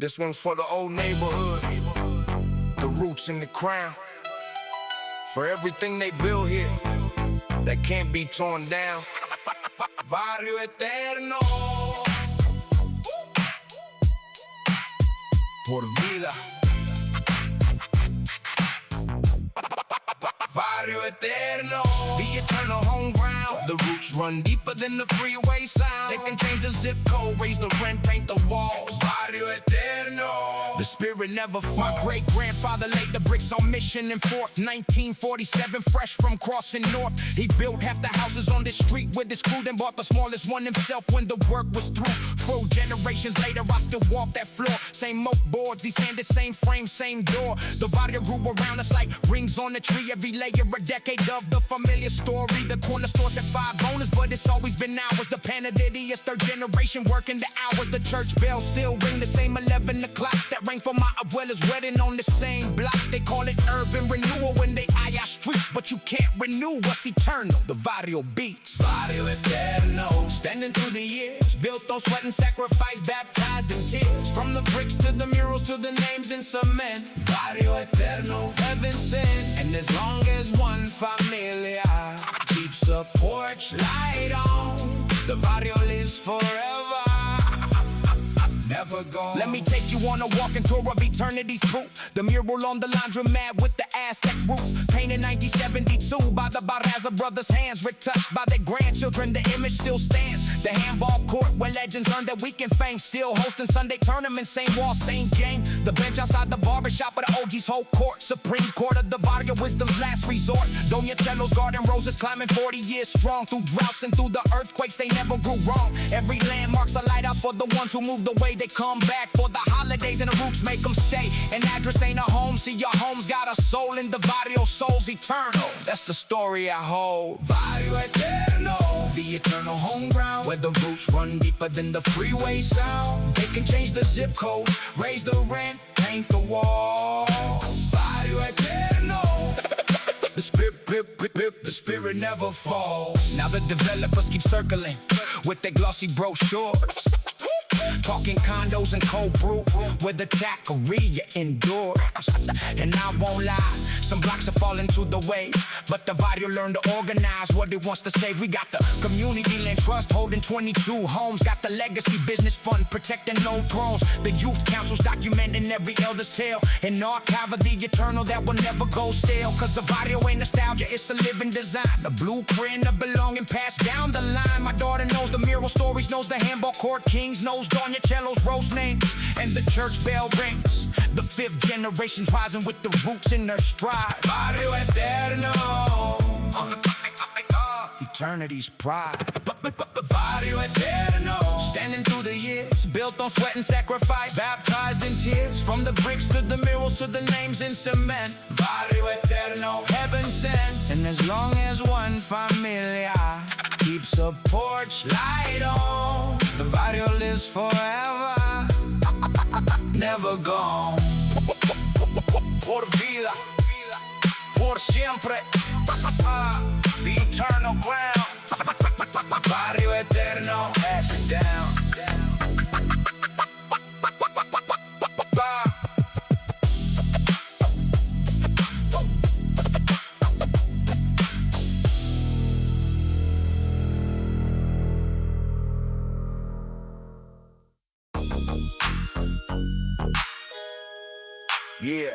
This one's for the old neighborhood, the roots and the crown. For everything they built here that can't be torn down. Varrio Eterno. Por vida. Varrio Eterno. The eternal home ground. The roots run deeper than the freeway sound. They can change the zip code, raise the rent, paint the walls. Varrio Eterno. The spirit never falls. My great-grandfather laid the bricks on Mission and 4th, 1947, fresh from crossing north. He built half the houses on this street with his crew, then bought the smallest one himself when the work was through. 4 generations later, I still walk that floor. Same oak boards, he sanded, same frame, same door. The Varrio grew around us like rings on a tree. Every layer a decade of the familiar story. The corner stores had 5 owners, but it's always been ours. The Panaderia's 3rd generation working the hours. The church bells still ring the same 11 o'clock that rang for my Abuelo's wedding on the same block. They call it urban renewal when they eye our streets, but you can't renew what's eternal. The Varrio beats. Varrio Eterno. Standing through the years, built on sweat and sacrifice, baptized in tears. From the bricks to the murals to the names in cement. Varrio Eterno, heaven sent. And as long as one familia keeps a porch light on, the Varrio lives forever, never gone. Let me take you on a walking tour of eternity's proof. The mural on the laundromat with the Aztec roof, painted 1972 by the Barraza brothers' hands, retouched by their grandchildren. The image still stands. The handball court where legends earned their weekend fame, still hosting Sunday tournaments, same wall, same game. The bench outside the barbershop of the OG's whole court, Supreme Court of the Varrio Wisdom's last resort. Doña Chelo's garden roses climbing 40 years strong. Through droughts and through the earthquakes, they never grew wrong. Every landmark's a lighthouse for the ones who moved away. They come back for the holidays and the roots make them stay. An address ain't a home, see your home's got a soul. In the Varrio soul's eternal, that's the story I hold. Varrio Eterno, the eternal home ground, where the roots run deeper than the freeway sound. They can change the zip code, raise the rent, paint the wall. Varrio Eterno. The spirit never falls. Now the developers keep circling with their glossy brochures, talking condos and cold brew with the taqueria indoors. And I won't lie, some blocks are falling to the way, but the Varrio learned to organize what it wants to say. We got the community land trust holding 22 homes, got the legacy business fund protecting old thrones, the youth councils documenting every elder's tale, and archive of the eternal that will never go stale. Cause the Varrio ain't nostalgia, it's a living design, the blueprint of belonging passed down the line. My daughter knows the mural stories, knows the handball court kings, knows Doña Chelo's rose names, and the church bell rings. The 5th generation's rising with the roots in their stride. Varrio Eterno, eternity's pride. Varrio Eterno, standing through the years, built on sweat and sacrifice, baptized in tears. From the bricks to the murals to the names in cement. Varrio Eterno, heaven sent. And as long as one familia keeps a porch light on, the Varrio lives forever, never gone. Por vida, por siempre, the eternal ground. Varrio Eterno, pass it down. Yeah.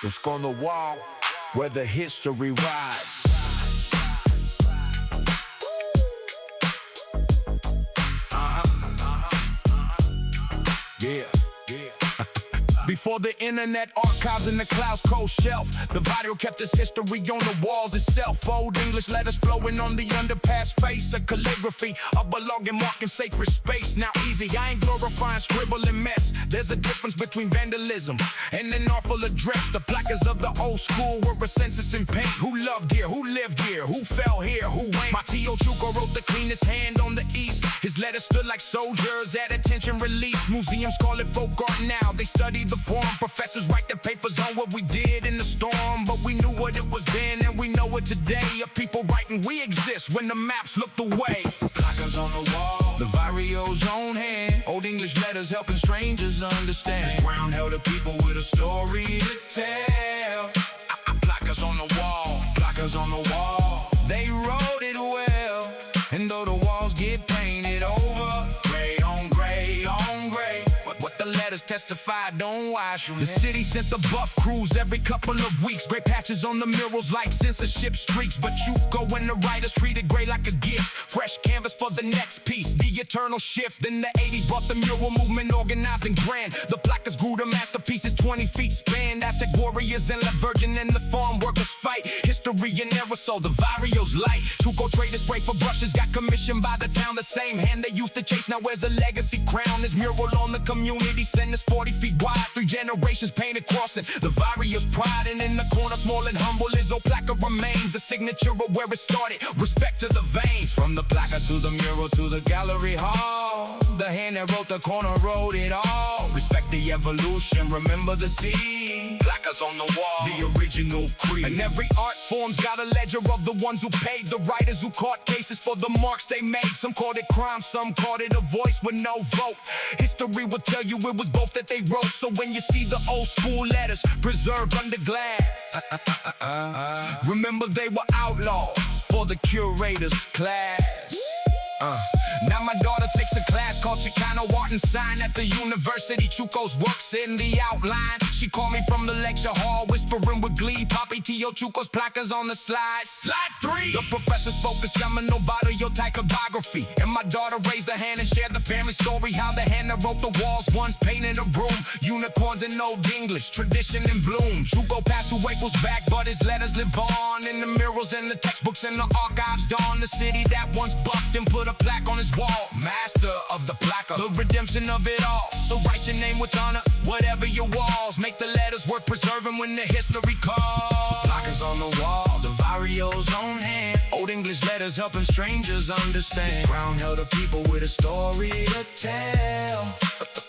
It's on the wall where the history rides. Yeah. Before the internet, archives in the clouds, cold shelf, the Varrio kept its history on the walls itself. Old English letters flowing on the underpass face, a calligraphy, a belonging marking sacred space. Now easy, I ain't glorifying scribble and mess. There's a difference between vandalism and an awful address. The placas of the old school were a census in paint. Who loved here, who lived here, who fell here, who ain't. My Tio Chuco wrote the cleanest hand on the east. His letters stood like soldiers at attention release. Museums call it folk art now, they study the form. Professors write their papers on what we did in the storm, but we knew what it was then and we know it today. A people writing we exist when the maps looked away. Placas on the wall, the Varrio's own hand. Old English letters helping strangers understand. This ground held the people with a story to tell. Placas on the wall, placas on the wall. They wrote it well, and though the walls get painted over, gray on gray on gray, what the letters testify don't wash them. The city sent the buff crews every couple of weeks. Gray patches on the murals like censorship streaks. But you go when the writers treated gray like a gift. Fresh canvas for the next piece, the eternal shift. In the 80s brought the mural movement organized and grand. The Placas grew to masterpieces 20 feet span. Aztec warriors and La Virgin and the farm workers fight. History and error, so the Varrio's light. Chuco traded spray for brushes, got commissioned by the town. The same hand they used to chase now wears a legacy crown. This mural on the community center is 40 feet wide. 3 generations painted crossing the Varrio's pride. And in the corner, small and humble, his old placa remains a signature of where it started. Respect to the veins. From the placa to the mural to the gallery hall, the hand that wrote the corner wrote it all. Respect the evolution, remember the seed. Placas on the wall, the original creed. And every art form's got a ledger of the ones who paid, the writers who caught cases for the marks they made. Some called it crime, some called it a voice with no vote. History will tell you it was both that they wrote. So when you see the old school letters preserved under glass, remember they were outlaws for the curator's class. Now my daughter takes a class called Chicano art and sign at the university. Chuco's works in the outline. She called me from the lecture hall, whispering with glee. Papi Tio Chuco's placas on the slide. Slide 3. The professor spoke a seminal Barrio typography, and my daughter raised her hand and shared the family story. How the hand that wrote the walls once painted a room. Unicorns in Old English, tradition in bloom. Chuco passed away, was back, but his letters live on in the murals and the textbooks and the archives. Dawn, the city that once buffed and put a plaque on his wall. Master of the placa, the redemption of it all. So write your name with honor, whatever your walls. Make the letters worth preserving when the history calls. Placas on the wall, the Varrio's own hand. Old English letters helping strangers understand. This ground held the people with a story to tell.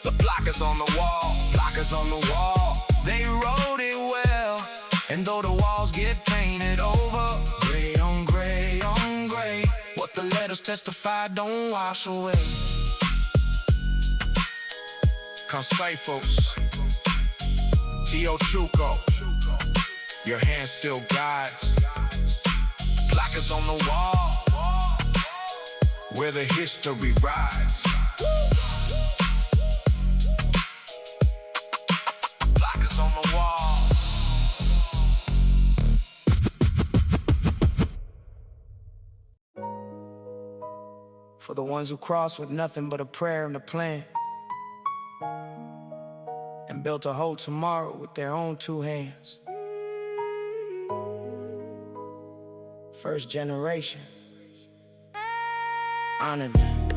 The placas on the wall, placas on the wall. They wrote it well, and though the walls get painted over, gray on gray on gray, what the letters testify don't wash away. Conceifos, Tio Chuco, your hand still guides. Placas on the wall, where the history rides. Placas on the wall. For the ones who crossed with nothing but a prayer and a plan, and built a whole tomorrow with their own 2 hands. First generation, honor them.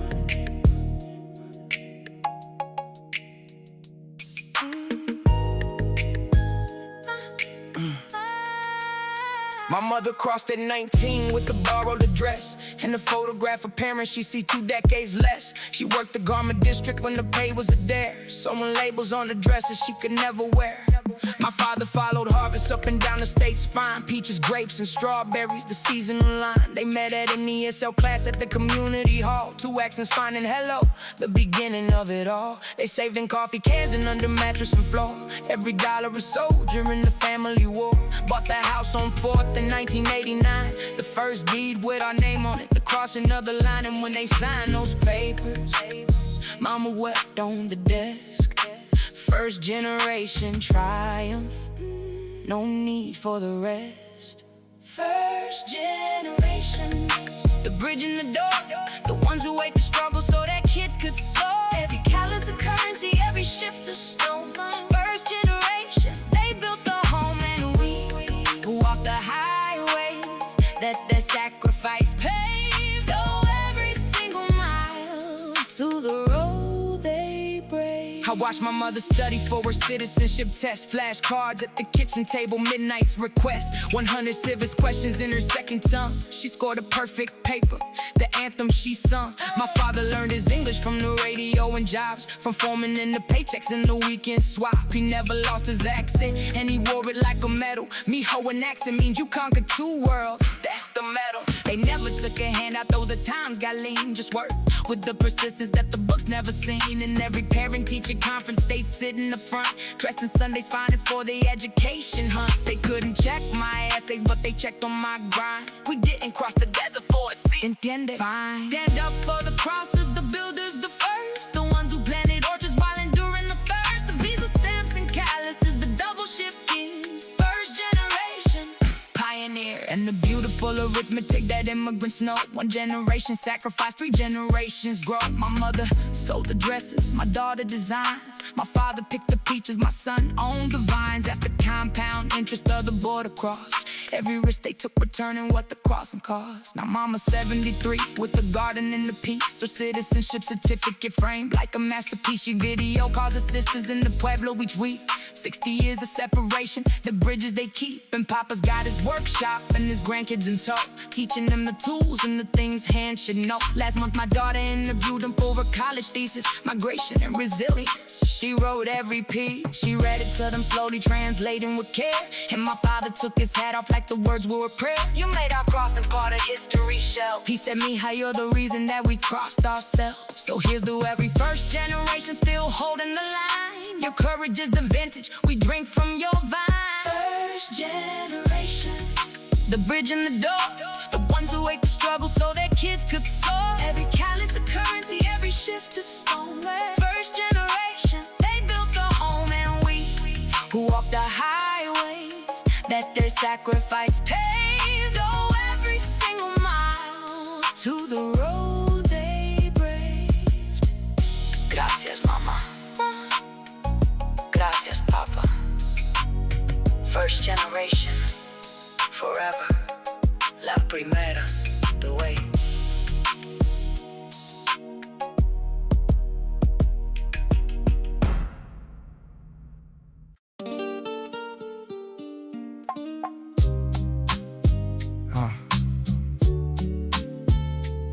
My mother crossed at 19 with a borrowed address and a photograph of parents she see 2 decades less. She worked the garment district when the pay was a dare, sewing labels on the dresses she could never wear. My father followed harvests up and down the state spine. Peaches, grapes, and strawberries, the seasonal line. They met at an ESL class at the community hall. 2 accents finding hello, the beginning of it all. They saved in coffee cans and under mattress and floor. Every dollar a soldier in the family war. Bought the house on 4th in 1989. The first deed with our name on it, the crossing of the line. And when they signed those papers, Mama wept on the desk. First generation triumph, no need for the rest. First generation, the bridge in the door, the ones who ate the struggle so that kids could soar. Every callous of currency, every shift of stone. First generation, they built the home, and we who walked the highways that their sacrifice paved. Oh, every single mile to the road they braved. I watched my mother study for her citizenship test. Flashcards at the kitchen table, midnight's request. 100 civics questions in her second tongue. She scored a perfect paper, the anthem she sung. My father learned his English from the radio and jobs, from foreman in the paychecks and the weekend swap. He never lost his accent, and he wore it like a medal. Mijo, an accent means you conquered 2 worlds. That's the medal. They never took a handout, though the times got lean. Just work with the persistence that the books never seen. In every parent-teacher conference, they sit in the front, dressed in Sunday's finest for the education hunt. They couldn't check my essays, but they checked on my grind. We didn't cross the desert for a seat. Entiende? Fine. Stand up for the crosses, the builders, the first, the ones who planted orchards while enduring the thirst. The visa stamps and calluses, the double shift gears. First generation pioneer, and the beautiful arithmetic that immigrants know. One generation sacrificed, 3 generations grow. My mother sold the dresses, my daughter designs. My father picked the peaches, my son owned the vines. That's the compound interest of the border crossed. Every risk they took returning what the crossing cost. Now mama's 73 with the garden in the peace. Her citizenship certificate framed like a masterpiece. She video calls her sisters in the Pueblo each week. 60 years of separation, the bridges they keep. And Papa's got his workshop and his grandkids in tow, teaching them the tools and the things hands should know. Last month my daughter interviewed him for her college thesis, migration and resilience. She wrote every piece, she read it to them slowly, translating with care. And my father took his hat off like the words were a prayer. You made our crossing part of history show. He said, Mija, you're the reason that we crossed ourselves. So here's to every first generation still holding the line. Your courage is the vintage we drink from your vine. First generation, the bridge and the door, the ones who ate the struggle so their kids could soar. Every callous a currency, every shift is stone. First generation, they built the home, and we who walked the highways that their sacrifice paved. Oh, every single mile to the road they braved. Gracias, mama. Gracias, papa. First generation, forever. La primera, the way.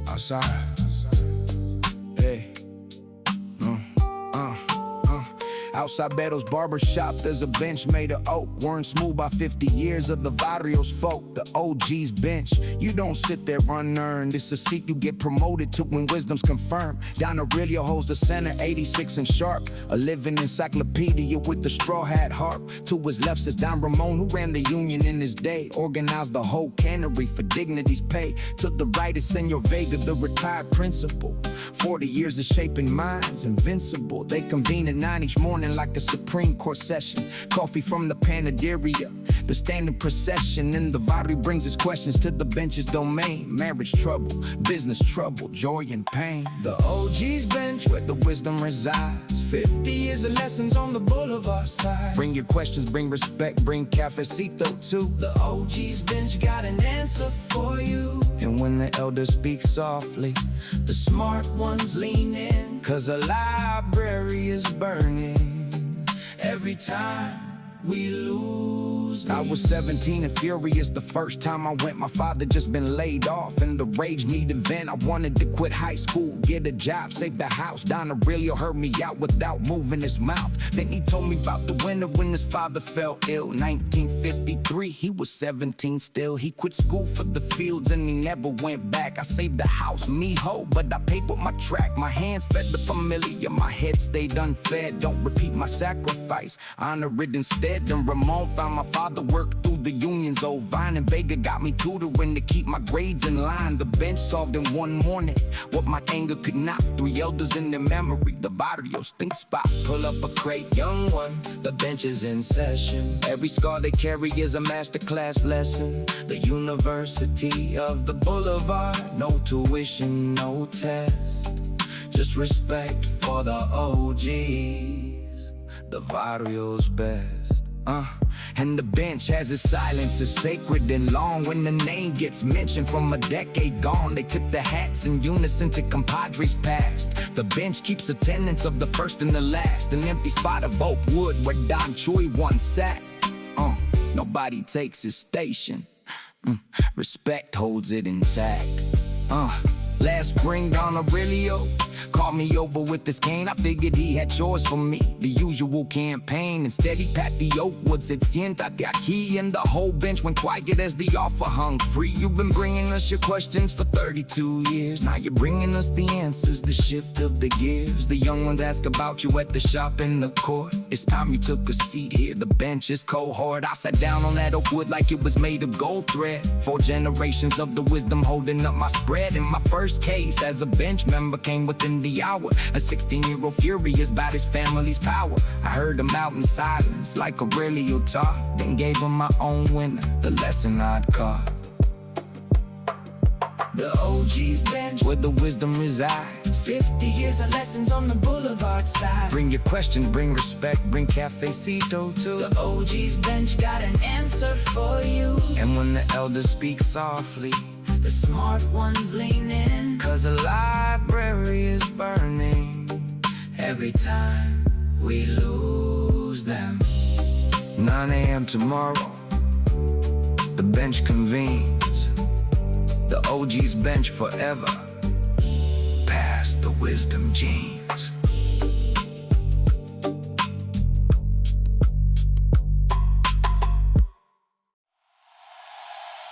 Outside. Hey. Outside Beto's barber shop, there's a bench made of oak, worn smooth by 50 years of the Varrio's folk, the OG's bench. You don't sit there unearned, it's a seat you get promoted to when wisdom's confirmed. Don Aurelio holds the center, 86 and sharp, a living encyclopedia with the straw hat harp. To his left sits Don Ramon, who ran the union in his day, organized the whole cannery for dignity's pay. To the right is Senor Vega, the retired principal. 40 years of shaping minds, invincible. They convene at 9 each morning like a Supreme Court session. Coffee from the Panadería, the standing procession. And the Varrio brings his questions to the bench's domain. Marriage trouble, business trouble, joy and pain. The OG's bench where the wisdom resides. 50 years of lessons on the boulevard side. Bring your questions, bring respect, bring cafecito too. The OG's bench got an answer for you. And when the elders speak softly, the smart ones lean in. Cause a library is burning every time we lose. I was 17 and furious the first time I went. My father just been laid off and the rage needed vent. I wanted to quit high school, get a job, save the house. Don Aurelio heard me out without moving his mouth. Then he told me about the winter when his father fell ill. 1953, he was 17 still. He quit school for the fields and he never went back. I saved the house, mijo, but I paid with my track. My hands fed the familiar, my head stayed unfed. Don't repeat my sacrifice, honor it instead. Then Ramon found my father worked through the unions. Old Vine and Vega got me tutoring to keep my grades in line. The bench solved in one morning what my anger could not. 3 elders in their memory, the Varrio's think spot. Pull up a crate, young one, the bench is in session. Every scar they carry is a masterclass lesson. The University of the Boulevard, no tuition, no test, just respect for the OGs, the Varrio's best. And the bench has its silence is sacred and long. When the name gets mentioned from a decade gone, they took the hats in unison to compadres past. The bench keeps attendance of the first and the last. An empty spot of oak wood where Don Choi once sat. Nobody takes his station. Respect holds it intact. Last spring, Don Aurelio Called me over with this cane, I figured he had chores for me. The usual campaign, instead he pat the oak wood, said siéntate aquí, and the whole bench went quiet as the offer hung free. You've been bringing us your questions for 32 years. Now you're bringing us the answers, the shift of the gears. The young ones ask about you at the shop in the court. It's time you took a seat here, the bench is cohort. I sat down on that oak wood like it was made of gold thread. 4 generations of the wisdom holding up my spread. In my first case as a bench member came within the hour. A 16-year-old furious about his family's power. I heard him out in silence like Aurelio taught, then gave him my own winner, the lesson I'd caught. The OG's bench, where the wisdom resides. 50 years of lessons on the boulevard side. Bring your question, bring respect, bring cafecito too. The OG's bench got an answer for you. And when the elders speak softly, the smart ones lean in. Cause the library is burning every time we lose them. 9 a.m. tomorrow, the bench convenes. The OG's bench forever. Pass the wisdom genes.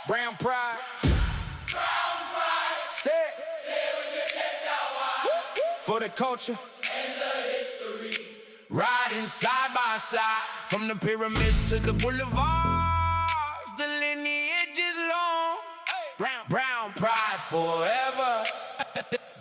Brown pride. Brown pride. Say it. Say it with your chest out wide. For the culture and the history. Riding side by side. From the pyramids to the boulevards. The lineage is long. Brown pride forever.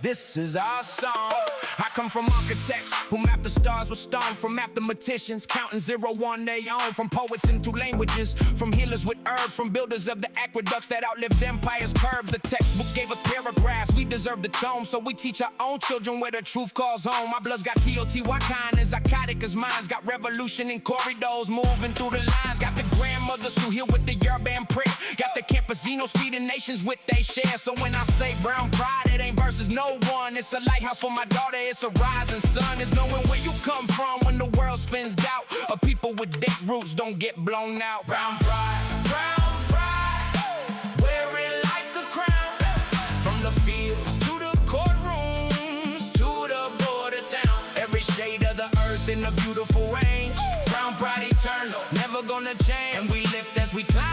This is our song. I come from architects who map the stars with stone. From mathematicians counting 0, 1 they own. From poets into languages. From healers with herbs. From builders of the aqueducts that outlived empires' curves. The textbooks gave us paragraphs. We deserve the tome, so we teach our own children where the truth calls home. My blood's got T.O.T.Y. kind as psychotic as mine's. Got revolution in corridors moving through the lines. Got the grandmothers who heal with the yerba and prayer. Got the campesinos feeding nations with they share. So when I say brown pride, it ain't versus no one. It's a lighthouse for my daughter, it's a rising sun. It's knowing where you come from when the world spins doubt. A people with deep roots don't get blown out. Brown pride, wear it like a crown. From the fields to the courtrooms, to the border town. Every shade of the earth in a beautiful range. Brown pride eternal, never gonna change. And we lift as we climb.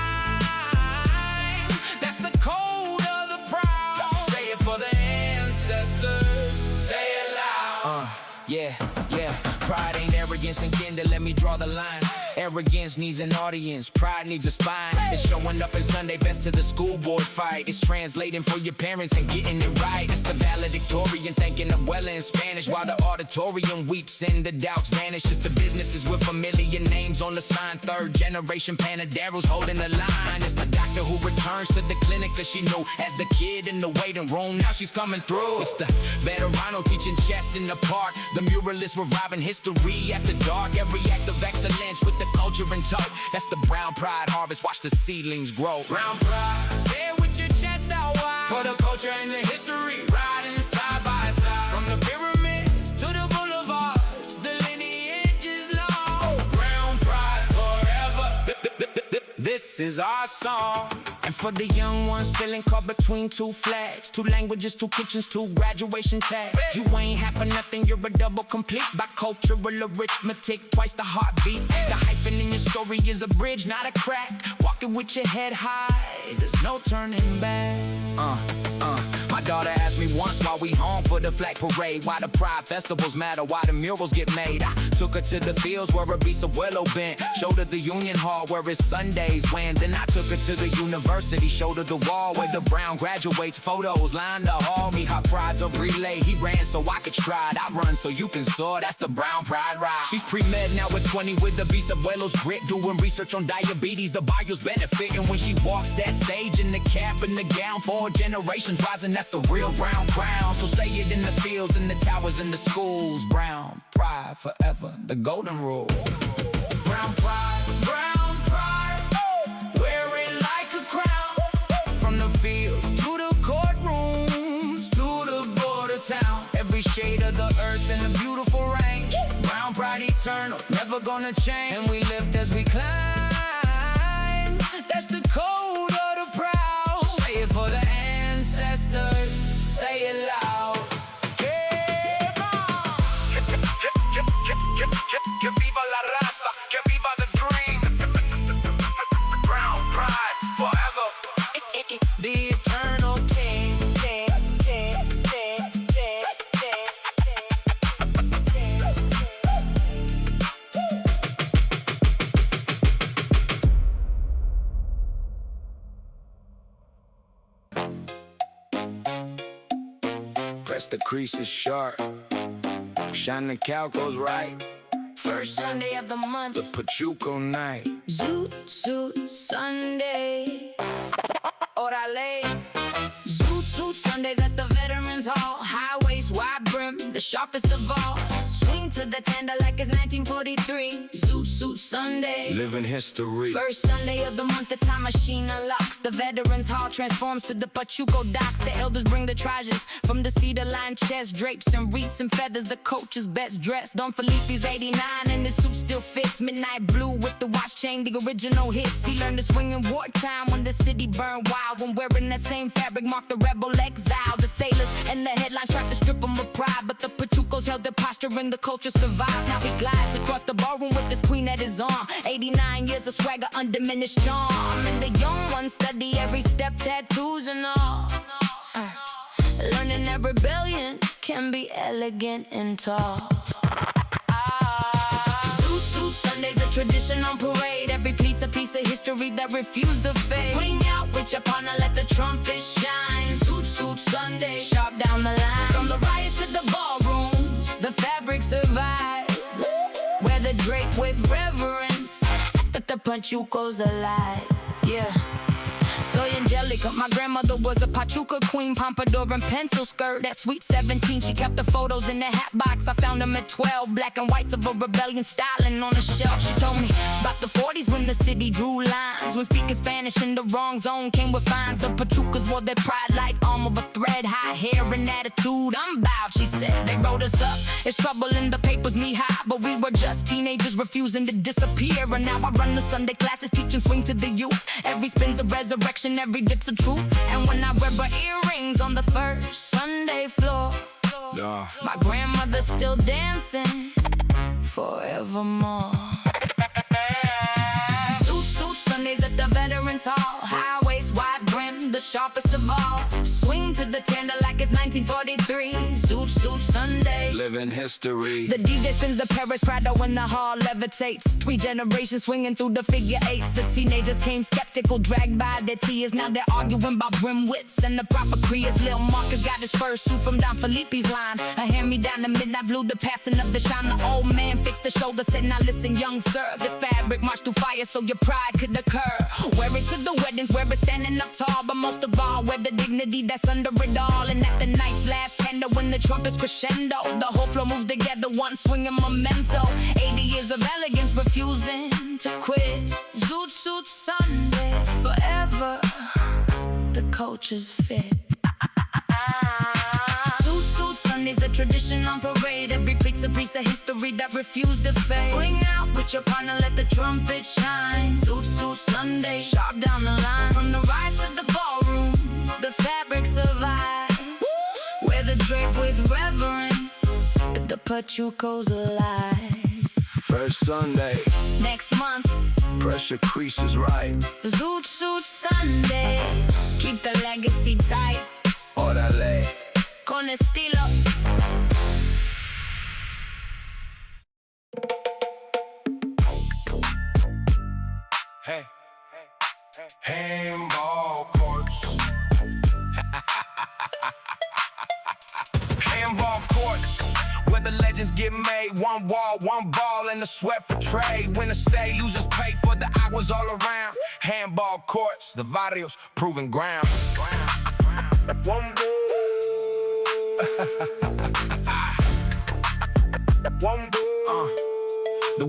That's the code of the proud. Say it for the ancestors, say it loud. Yeah. Pride ain't arrogance, and again, let me draw the line. Arrogance needs an audience, pride needs a spine. It's showing up in Sunday best to the school board fight. It's translating for your parents and getting it right. It's the valedictorian thanking Abuelo in Spanish, while the auditorium weeps and the doubts vanish. It's the businesses with familiar names on the sign. 3rd generation Panaderos holding the line. It's the doctor who returns to the clinic cause she knew as the kid in the waiting room. Now she's coming through. It's the Veterano teaching chess in the park. The muralist reviving history after dark. Every act of excellence with the culture in tow. That's the brown pride harvest, watch the seedlings grow. Brown pride, say it with your chest out wide. For the culture and the history, riding side by side. From the pyramids to the boulevards, the lineage is long. Brown pride forever. This is our song. And for the young ones feeling caught between 2 flags, 2 languages, 2 kitchens, 2 graduation tags. You ain't half for nothing, you're a double complete. By cultural arithmetic, twice the heartbeat. The hyphen in your story is a bridge, not a crack. Walking with your head high, there's no turning back. My daughter asked me once while we home for the flag parade, why the pride festivals matter, why the murals get made. I took her to the fields where a beast Abuelo bent, showed her the Union Hall where it's Sundays when. Then I took her to the university, showed her the wall where the brown graduates, photos lined the hall. Me, her pride's a relay, he ran so I could try it. I run so you can soar, that's the brown pride ride. She's pre-med now at 20 with the beast Abuelo's grit, doing research on diabetes, the barrios benefiting when she walks that stage in the cap and the gown. 4 generations rising, that's the real brown crown. So say it in the fields, in the towers, in the schools. Brown pride forever, the golden rule. Brown pride, wear it like a crown. From the fields to the courtrooms, to the border town. Every shade of the earth in a beautiful range. Brown pride eternal, never gonna change. And we lift as we climb. That's the code of the proud. Say it for the ancestors, say it loud. Hey. Plus the crease is sharp. Shine the calcos right. First Sunday of the month, The Pachuco night. Zoot Sunday. Orale. Zoot Sundays at the Veterans Hall. High waist, wide brim, the sharpest of all. Swing to the tender like it's 1943. Zoot Sunday. Living history. First Sunday of the month, the time machine unlocks. The Veterans Hall transforms to the Pachuco docks. The elders bring the treasures from the cedar-lined chest. Drapes and wreaths and feathers, the coach is best dressed. Don Felipe's 89 and his suit still fits. Midnight blue with the watch chain, the original hits. He learned to swing in wartime when the city burned wild. When wearing that same fabric marked the rebel exile. The sailors and the headlines tried to strip him of pride, but the Pachucos held their posture and the culture survived. Now he glides across the ballroom with his queen at his arm. 89 years of swagger, undiminished charm. And the young ones study every step, tattoos and all. Learning that rebellion can be elegant and tall. Zoot Sundays, a tradition on parade. Every pleat's a piece of history that refused to fade. Swing out with your partner, let the trumpet shine. Zoot Sunday, sharp down the line. From the riots to the ballrooms, the fabric survived. Wear the drape with reverence, that the Pachuco's alive. Yeah. Soy Angelica, my grandmother was a Pachuca queen. Pompadour and pencil skirt. That sweet 17, she kept the photos in the hat box. I found them at 12, black and whites of a rebellion styling on the shelf. She told me about the 40s when the city drew lines. When speaking Spanish in the wrong zone came with fines. The Pachucas wore their pride like armor, but thread, high hair and attitude. I'm bowed, she said. They wrote us up. It's trouble in the papers knee high, but we were just teenagers refusing to disappear. And now I run the Sunday classes, teaching swing to the youth. Every spin's a resurrection, every dip's a truth. And when I wear her earrings on the first Sunday floor, my grandmother's still dancing forevermore. Zoot Sundays at the Veterans Hall. High waist, wide brim, the sharpest of all. Swing to the tender like it's 1943. Zoot Sunday. Living history. The DJ spins the Paris Prado when the hall levitates. 3 generations swinging through the figure eights. The teenagers came skeptical, dragged by their tears. Now they're arguing about brim widths and the proper crease. Lil Marcus got his first suit from Don Felipe's line. A hand-me-down to midnight blue, the passing of the shine. The old man fixed the shoulder, said, now listen, young sir. This fabric marched through fire so your pride could occur. Wear it to the weddings, wear it standing up tall. But most of all, wear the dignity that's under it all. And at the night's last tender, when the trumpets crescendo, the whole floor moves together, one swinging memento. 80 years of elegance, refusing to quit. Zoot Sundays, forever the culture's fit. Zoot Sundays, the tradition on parade. Every pleat's a piece of history that refused to fade. Swing out with your partner, let the trumpet shine. Zoot Sunday, sharp down the line. From the rise to the ballrooms, the fabric survived. Wear the drape with reverence, that the Pachuco's alive. First Sunday, Next month, pressure creases right. Zoot Sunday. Keep the legacy tight, Orale. con estilo. Hey. Handball courts. Handball courts, where the legends get made. One wall, one ball, and the sweat for trade. Winners stay, losers pay for the hours all around. Handball courts, the Varrio's proving ground. One ball. One ball. The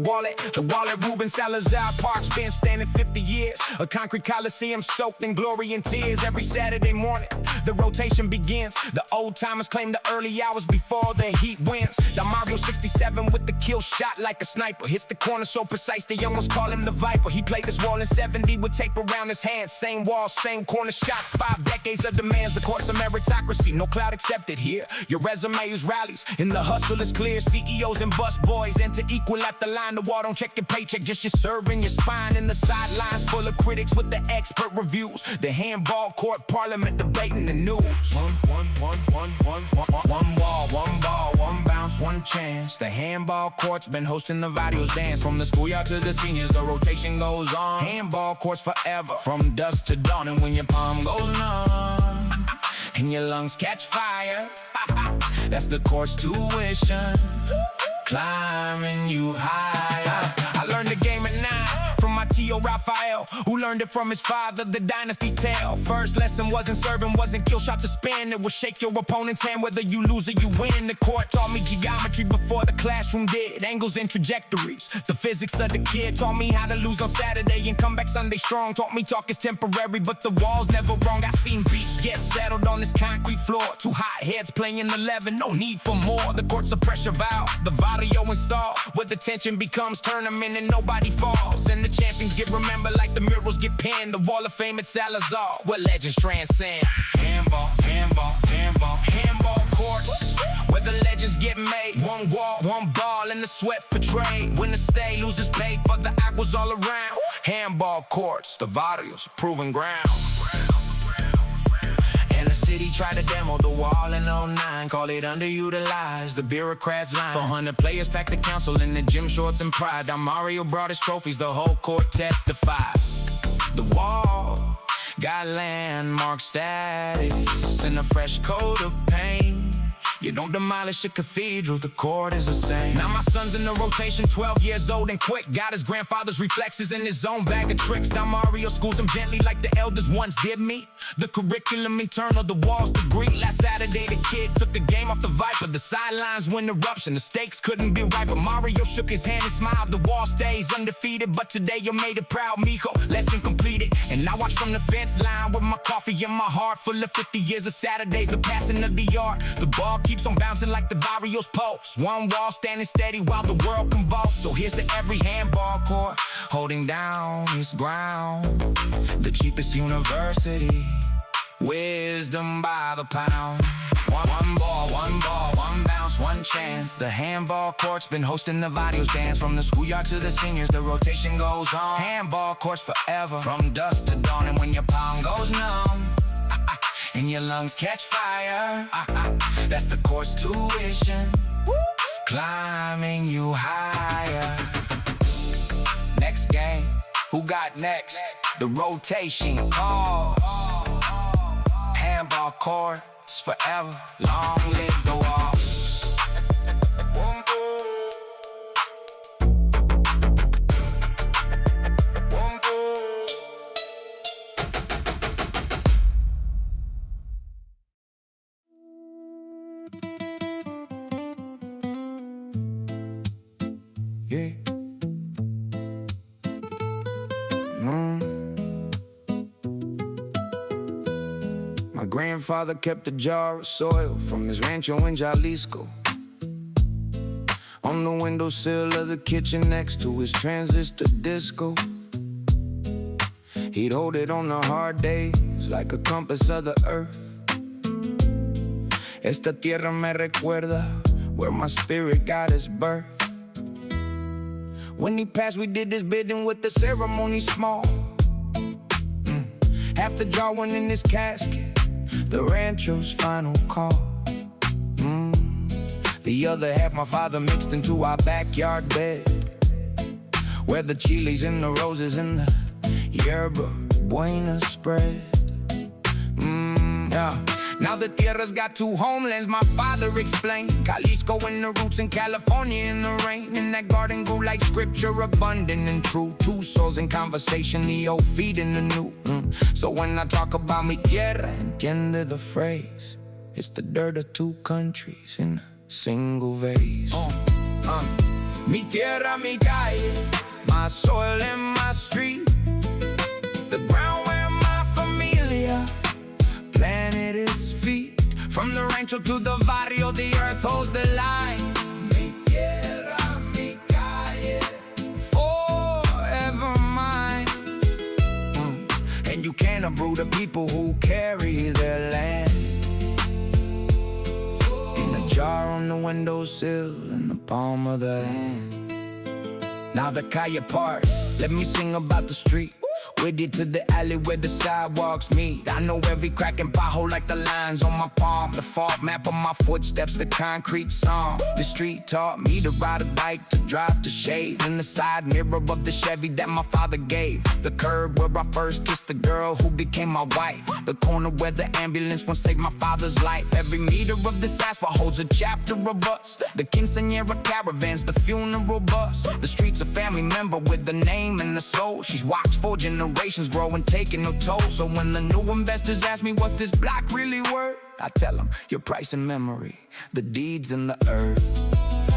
wallet, Ruben Salazar Park's been standing 50 years. A concrete coliseum soaked in glory and tears. Every Saturday morning, the rotation begins. The old timers claim the early hours before the heat wins. The Mario 67 with the kill shot like a sniper. Hits the corner so precise, they almost call him the Viper. He played this wall in 70 with tape around his hands. Same wall, same corner shots. 5 decades of demands, the court's a meritocracy. No cloud accepted here. Your resume is rallies, and the hustle is clear. CEOs and bus boys enter equal at the line. The wall don't check your paycheck, just your serving your spine. In the sidelines full of critics with the expert reviews. The handball court parliament debating the news. One wall, one ball, one bounce, one chance. The handball court's been hosting the Varrio's dance. From the schoolyard to the seniors, the rotation goes on. Handball courts forever, from dusk to dawn. And when your palm goes numb and your lungs catch fire, That's the course tuition, climbing you higher. I learned the game at 9 from my T.O. Raphael, who learned it from his father, the dynasty's tale. First lesson wasn't serving, wasn't kill shot to spin. It was shake your opponent's hand whether you lose or you win. The court taught me geometry before the classroom did. Angles and trajectories, the physics of the kid. Taught me how to lose on Saturday and come back Sunday strong. Taught me talk is temporary, but the wall's never wrong. I seen beats get settled on this concrete floor. Two hot heads playing 11, no need for more. The court's a pressure valve, the Varrio install, where the tension becomes tournament and nobody falls. And the champions get remembered like the murals get pinned. The wall of fame at Salazar, where legends transcend. Handball, handball, handball, handball courts, where the legends get made. One wall, one ball, and the sweat for trade. When the stay, losers pay for the aguas all around. Handball courts, the Varrio's proving ground. And the city tried to demo the wall in 09, call it underutilized, the bureaucrats line. 400 players packed the council in the gym shorts and pride. Now Mario brought his trophies, the whole court testified. The wall got landmark status and a fresh coat of paint. You don't demolish a cathedral, the court is the same. Now my son's in the rotation, 12 years old and quick. Got his grandfather's reflexes in his own bag of tricks. Now Mario schools him gently like the elders once did me. The curriculum internal, the walls degree. Last Saturday the kid took the game off the Viper. The sidelines went eruption, the stakes couldn't be right. But Mario shook his hand and smiled. The wall stays undefeated, but today you made it proud, Mijo. Lesson completed, and I watch from the fence line with my coffee in my heart, full of 50 years of Saturdays, the passing of the art. The ball keeps on bouncing like the Varrio's post. One wall standing steady while the world convulses. So here's to every handball court holding down its ground. The cheapest university, wisdom by the pound. One ball, one bounce, one chance. The handball court's been hosting the Varrio's dance. From the schoolyard to the seniors, the rotation goes on. Handball courts forever, from dusk to dawn. And when your palm goes numb and your lungs catch fire, that's the course tuition, climbing you higher. Next game, who got next? The rotation calls. Handball courts forever, long live the walls. Yeah. My grandfather kept a jar of soil from his rancho in Jalisco on the windowsill of the kitchen next to his transistor disco. He'd hold it on the hard days like a compass of the earth. Esta tierra me recuerda where my spirit got its birth. When he passed, we did this bidding with the ceremony small. Half the jar went in his casket, the rancho's final call. The other half my father mixed into our backyard bed, where the chilies and the roses and the yerba buena spread. Now the tierra's got two homelands, my father explained. Jalisco in the roots and California in the rain. And that garden grew like scripture, abundant and true. Two souls in conversation, the old feeding the new. So when I talk about mi tierra, entiende the phrase. It's the dirt of two countries in a single vase. Mi tierra, mi calle, my soil and my street. The ground where my familia planted its feet. From the rancho to the Varrio, the earth holds the line. Mi tierra, mi calle, forever mine. And you can't uproot the people who carry their land. In a jar on the windowsill, in the palm of the hand. Now the Calle part, let me sing about the street. With it to the alley where the sidewalks meet. I know every crack and pothole like the lines on my palm. The fog map of my footsteps, the concrete song. The street taught me to ride a bike, to drive, to shave. In the side mirror of the Chevy that my father gave. The curb where I first kissed the girl who became my wife. The corner where the ambulance once saved my father's life. Every meter of this asphalt holds a chapter of us. The quinceañera caravans, the funeral bus. The streets a family member with the name and the soul. She's watched 4 generations grow and taking no toll. So when the new investors ask me what's this block really worth, I tell them your price and memory, the deeds and the earth.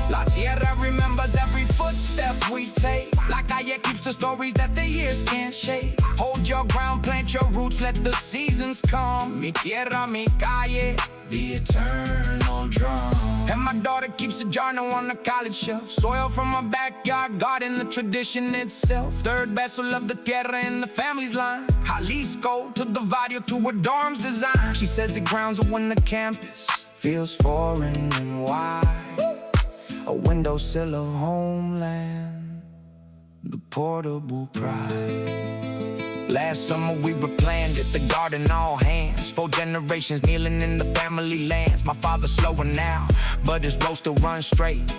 La Tierra remembers every footstep we take. La Calle keeps the stories that the years can't shake. Hold your ground, plant your roots, let the seasons come. Mi tierra, mi calle, the eternal drum. And my daughter keeps a journal on the college shelf. Soil from my backyard garden, the tradition itself. Third vessel of the tierra in the family's line. Jalisco to the Varrio to her dorm's design. She says the grounds are when the campus feels foreign and wide. A windowsill of homeland, the portable pride. Last summer we replanted it, the garden all hands. 4 generations kneeling in the family lands. My father's slower now, but his road still runs straight.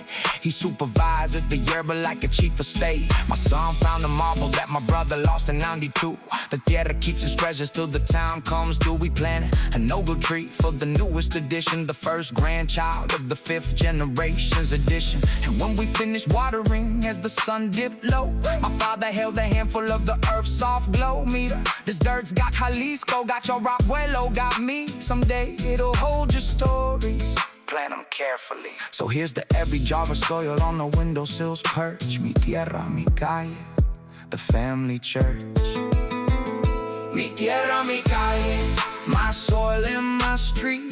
He supervises the yerba like a chief of state. My son found a marble that my brother lost in 92. The tierra keeps its treasures till the time comes due. We planted a noble tree for the newest edition, the first grandchild of the 5th generation's edition. And when we finished watering as the sun dipped low, my father held a handful of the earth's soft glow meter. This dirt's got Jalisco, got your Abuelo, got me. Someday it'll hold your stories, plan them carefully. So here's to every jar of soil on the windowsill's perch. Mi tierra, mi calle, the family church. Mi tierra, mi calle, my soil and my street.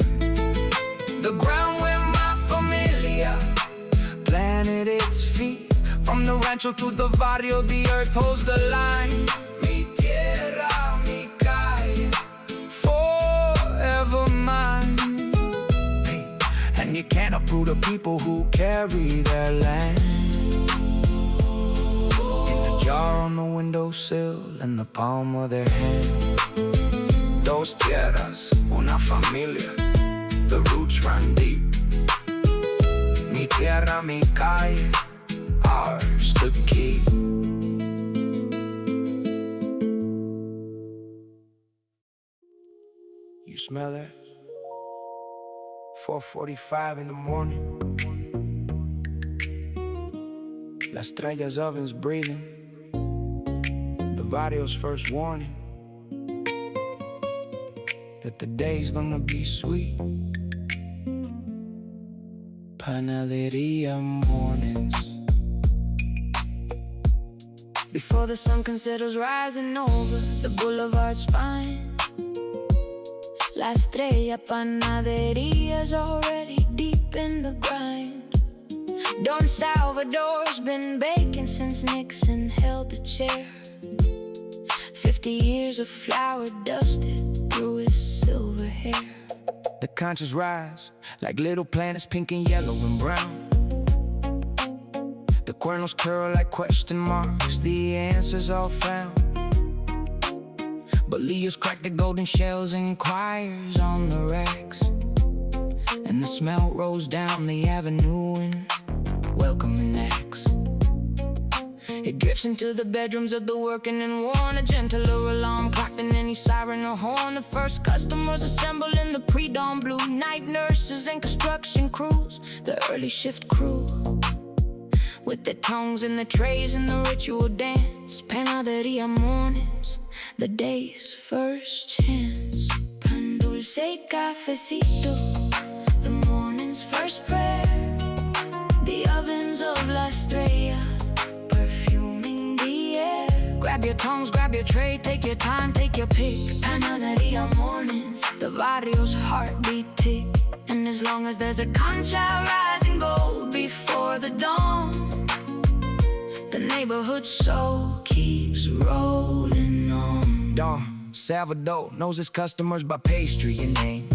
The ground where my familia planted its feet. From the rancho to the barrio, the earth holds the line. Mi tierra, mi calle, forever mine. And you can't uproot the people who carry their land. In a jar on the windowsill, in the palm of their hand. Dos tierras, una familia, the roots run deep. Mi tierra, mi calle, ours to keep. You smell that? 4:45 in the morning. La Estrella's oven's breathing. The Varrio's first warning that the day's gonna be sweet. Panadería Mornings. Before the sun considers rising over the boulevard's spine, La Estrella Panadería's already deep in the grind. Don Salvador's been baking since Nixon held the chair. 50 years of flour dusted through his silver hair. The conscious rise like little planets, pink and yellow and brown. The kernels curl like question marks, the answers all found. But Leah's crack the golden shells and choirs on the racks. And the smell rolls down the avenue in welcoming acts. It drifts into the bedrooms of the working and worn. A gentler alarm clock than any siren or horn. The first customers assemble in the pre-dawn blue. Night nurses and construction crews, the early shift crew, with their tongues in the trays and the ritual dance. Panadería Mornings, the day's first chance. Pan dulce y cafecito, the morning's first prayer. The ovens of La Estrella, perfuming the air. Grab your tongues, grab your tray, take your time, take your pick. Panadería Mornings, the barrio's heartbeat tick. And as long as there's a concha rising gold before the dawn, the neighborhood soul keeps rolling on. Don Salvador knows his customers by pastry and name.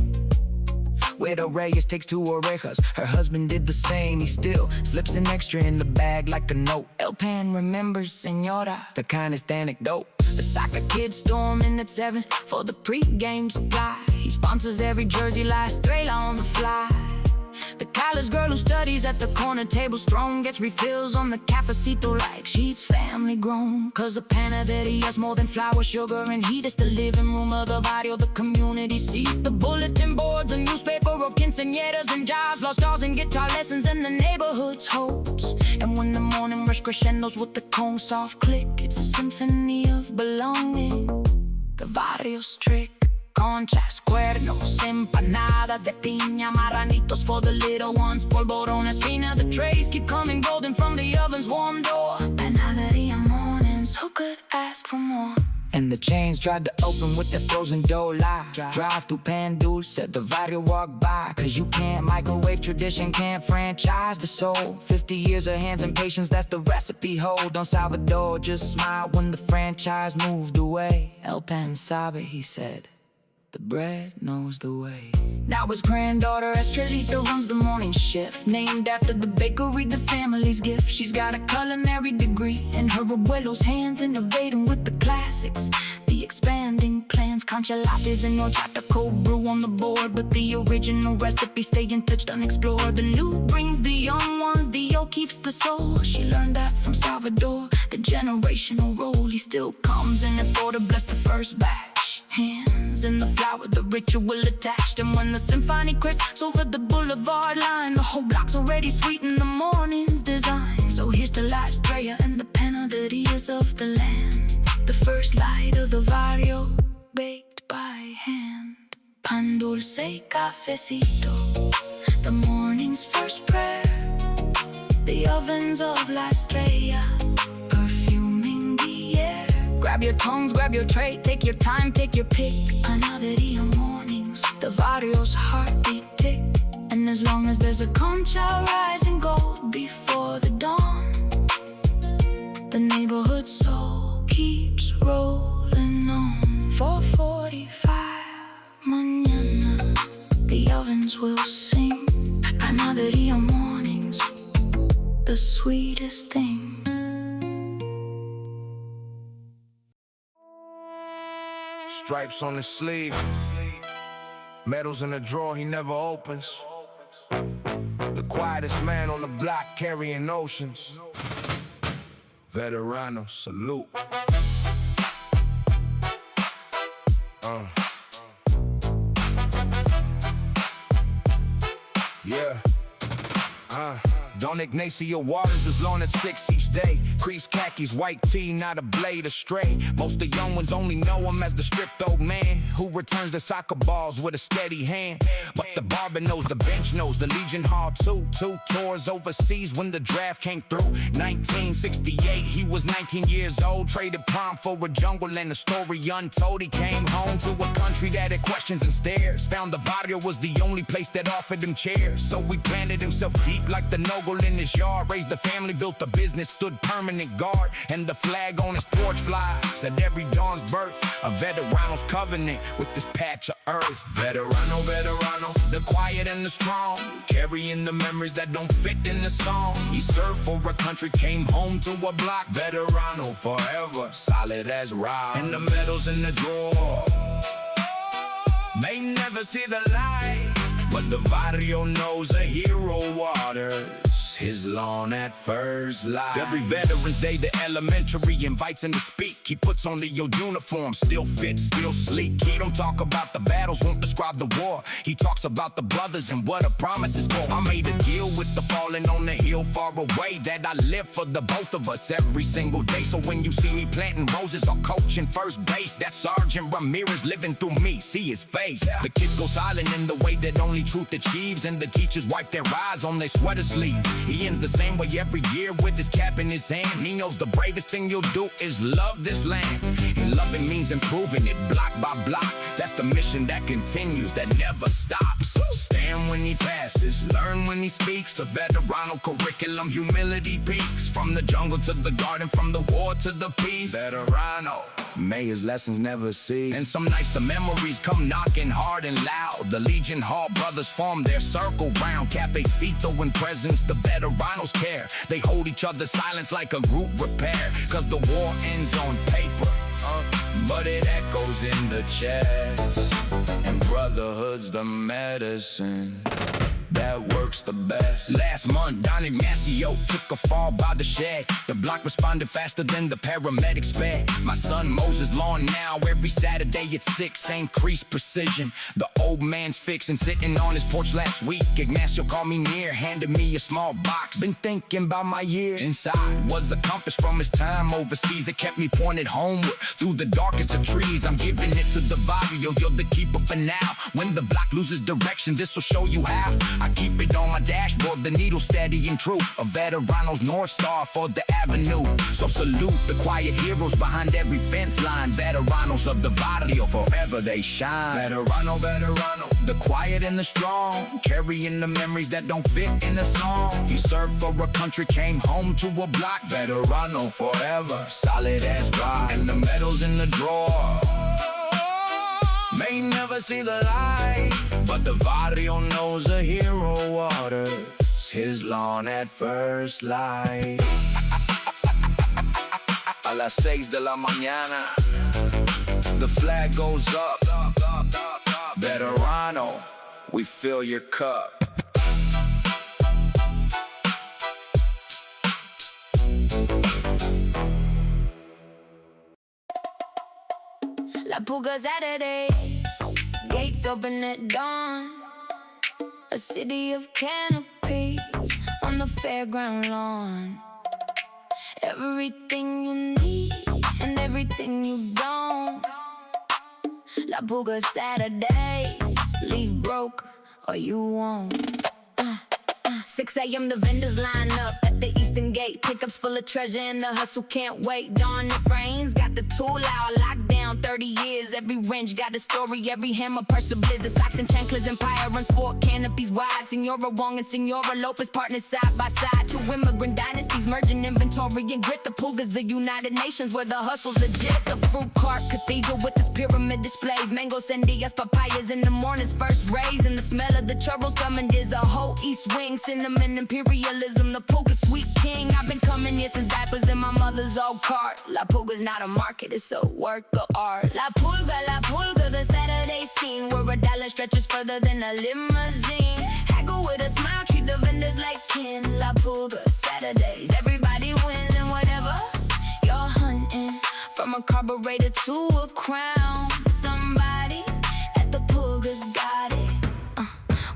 Widow Reyes takes 2 orejas, her husband did the same. He still slips an extra in the bag like a note. El Pan remembers Senora, the kindest anecdote. The soccer kids storming at 7 for the pre-game supply. He sponsors every jersey, La Estrella on the fly. The college girl who studies at the corner table strong gets refills on the cafecito like she's family grown. Cause a Panadería's more than flour, sugar, and heat. It's the living room of the barrio, the community seat. The bulletin boards, a newspaper of quinceañeras and jobs, lost dolls and guitar lessons, and the neighborhood's hopes. And when the morning rush crescendos with the cone soft click, it's a symphony of belonging. The barrio's trick. Conchas, cuernos, empanadas de piña, marranitos for the little ones, polvorones, fina. The trays keep coming golden from the oven's warm door. Panadería Mornings, who could ask for more? And the chains tried to open with the frozen dough lie. Drive through Pan Dulce, the Varrio walk by. Cause you can't microwave tradition, can't franchise the soul. 50 years of hands and patience, that's the recipe. Hold on Salvador, just smile when the franchise moved away. El Pan Sabe, he said. The bread knows the way. Now his granddaughter Angelica runs the morning shift, named after the bakery, the family's gift. She's got a culinary degree, and her abuelo's hands innovating with the classics. The expanding plans, concha lattes and horchata cold brew on the board, but the original recipe staying touched unexplored. The new brings the young ones, the old keeps the soul. She learned that from Salvador, the generational role. He still comes in and for to bless the first batch. Hands in the flour, the ritual attached. And when the symphony crisps over the boulevard line, the whole block's already sweet in the morning's design. So here's to La Estrella and the Panaderías of the land. The first light of the Varrio, baked by hand. Pan dulce, cafecito, the morning's first prayer. The ovens of La Estrella, perfuming the air. Grab your tongues, grab your tray, take your time, take your pick. Panadería Mornings, the Varrio's heartbeat tick. And as long as there's a concha rising gold before the dawn, the neighborhood soul keeps rolling on. 4:45 mañana, the ovens will sing. Panadería Mornings, the sweetest thing. Stripes on his sleeve, medals in a drawer he never opens. The quietest man on the block carrying oceans. Veterano, salute. Yeah. Don Ignacio Waters is loaned at 6 each day. Creased khakis, white tee, not a blade astray. Most of the young ones only know him as the stripped old man who returns the soccer balls with a steady hand. But the barber knows, the bench knows, the Legion Hall too. 2 tours overseas when the draft came through. 1968, he was 19 years old. Traded prom for a jungle and a story untold. He came home to a country that had questions and stares. Found the Varrio was the only place that offered him chairs. So he planted himself deep like the Nogal in his yard. Raised the family, built a business, stood permanent guard. And the flag on his porch flies at every dawn's birth. A veterano's covenant with this patch of earth. Veterano, veterano, the quiet and the strong, carrying the memories that don't fit in the song. He served for a country, came home to a block. Veterano forever, solid as rock. And the medals in the drawer may never see the light, but the Varrio knows a hero waters his lawn at first light. Every Veterans Day, the elementary invites him to speak. He puts on the old uniform, still fit, still sleek. He don't talk about the battles, won't describe the war. He talks about the brothers and what a promise is for. I made a deal with the fallen on the hill far away, that I live for the both of us every single day. So when you see me planting roses or coaching first base, that's Sergeant Ramirez living through me, see his face. The kids go silent in the way that only truth achieves, and the teachers wipe their eyes on their sweater sleeve. He ends the same way every year with his cap in his hand. He knows the bravest thing you'll do is love this land. And loving means improving it block by block. That's the mission that continues, that never stops. Stand when he passes, learn when he speaks. The Veterano curriculum, humility peaks. From the jungle to the garden, from the war to the peace. Veterano, may his lessons never cease. And some nights the memories come knocking hard and loud. The Legion Hall brothers form their circle round Cafecito and presence, the Veteranos care. They hold each other's silence like a group repair. Cause the war ends on paper, but it echoes in the chest. And brotherhood's the medicine that works the best. Last month, Donnie Maceo took a fall by the shed. The block responded faster than the paramedics sped. My son mows his lawn now every Saturday at 6. Same crease precision. The old man's fixing, sitting on his porch last week. Ignacio called me near, handed me a small box. Been thinking about my years. Inside was a compass from his time overseas. It kept me pointed homeward through the darkest of trees. I'm giving it to the Varrio, you're the keeper for now. When the block loses direction, this'll show you how. I keep it on my dashboard, the needle steady and true. A veterano's North Star for the avenue. So salute the quiet heroes behind every fence line. Veteranos of the Varrio, forever they shine. Veterano, veterano, the quiet and the strong, carrying the memories that don't fit in a song. He served for a country, came home to a block. Veterano forever, solid as rock. And the medals in the drawer may never see the light, but the Varrio knows a hero waters his lawn at first light. A las 6 de la mañana, the flag goes up. Veterano, we fill your cup. La Pulga Saturday, gates open at dawn. A city of canopies on the fairground lawn. Everything you need and everything you don't. La Pulga Saturdays, leave broke or you won't. 6 a.m. the vendors line up at the Eastern Gate. Pickups full of treasure and the hustle can't wait. Dawn if rains, got the tool out, locked down 30 years. Every wrench got a story, every hammer, purse of blizzard. Socks and chanclets, empire runs 4 canopies wide. Senora Wong and Senora Lopez partners side by side. 2 immigrant dynasties merging inventory and grit. The Pulga's the United Nations where the hustle's legit. The fruit cart cathedral with its pyramid displays. Mango sandías, papayas in the morning's first rays. And the smell of the churros coming, there's a whole east wing. Cinnamon imperialism, the Pulga sweet king. I've been coming here since diapers in my mother's old cart. La Pulga's not a market, it's a work of art. La Pulga, the Saturday scene where a dollar stretches further than a limousine. Haggle with a smile, treat the vendors like kin. La Pulga Saturdays, everybody wins and whatever you're hunting, from a carburetor to a crown. Somebody at the Pulga's got it.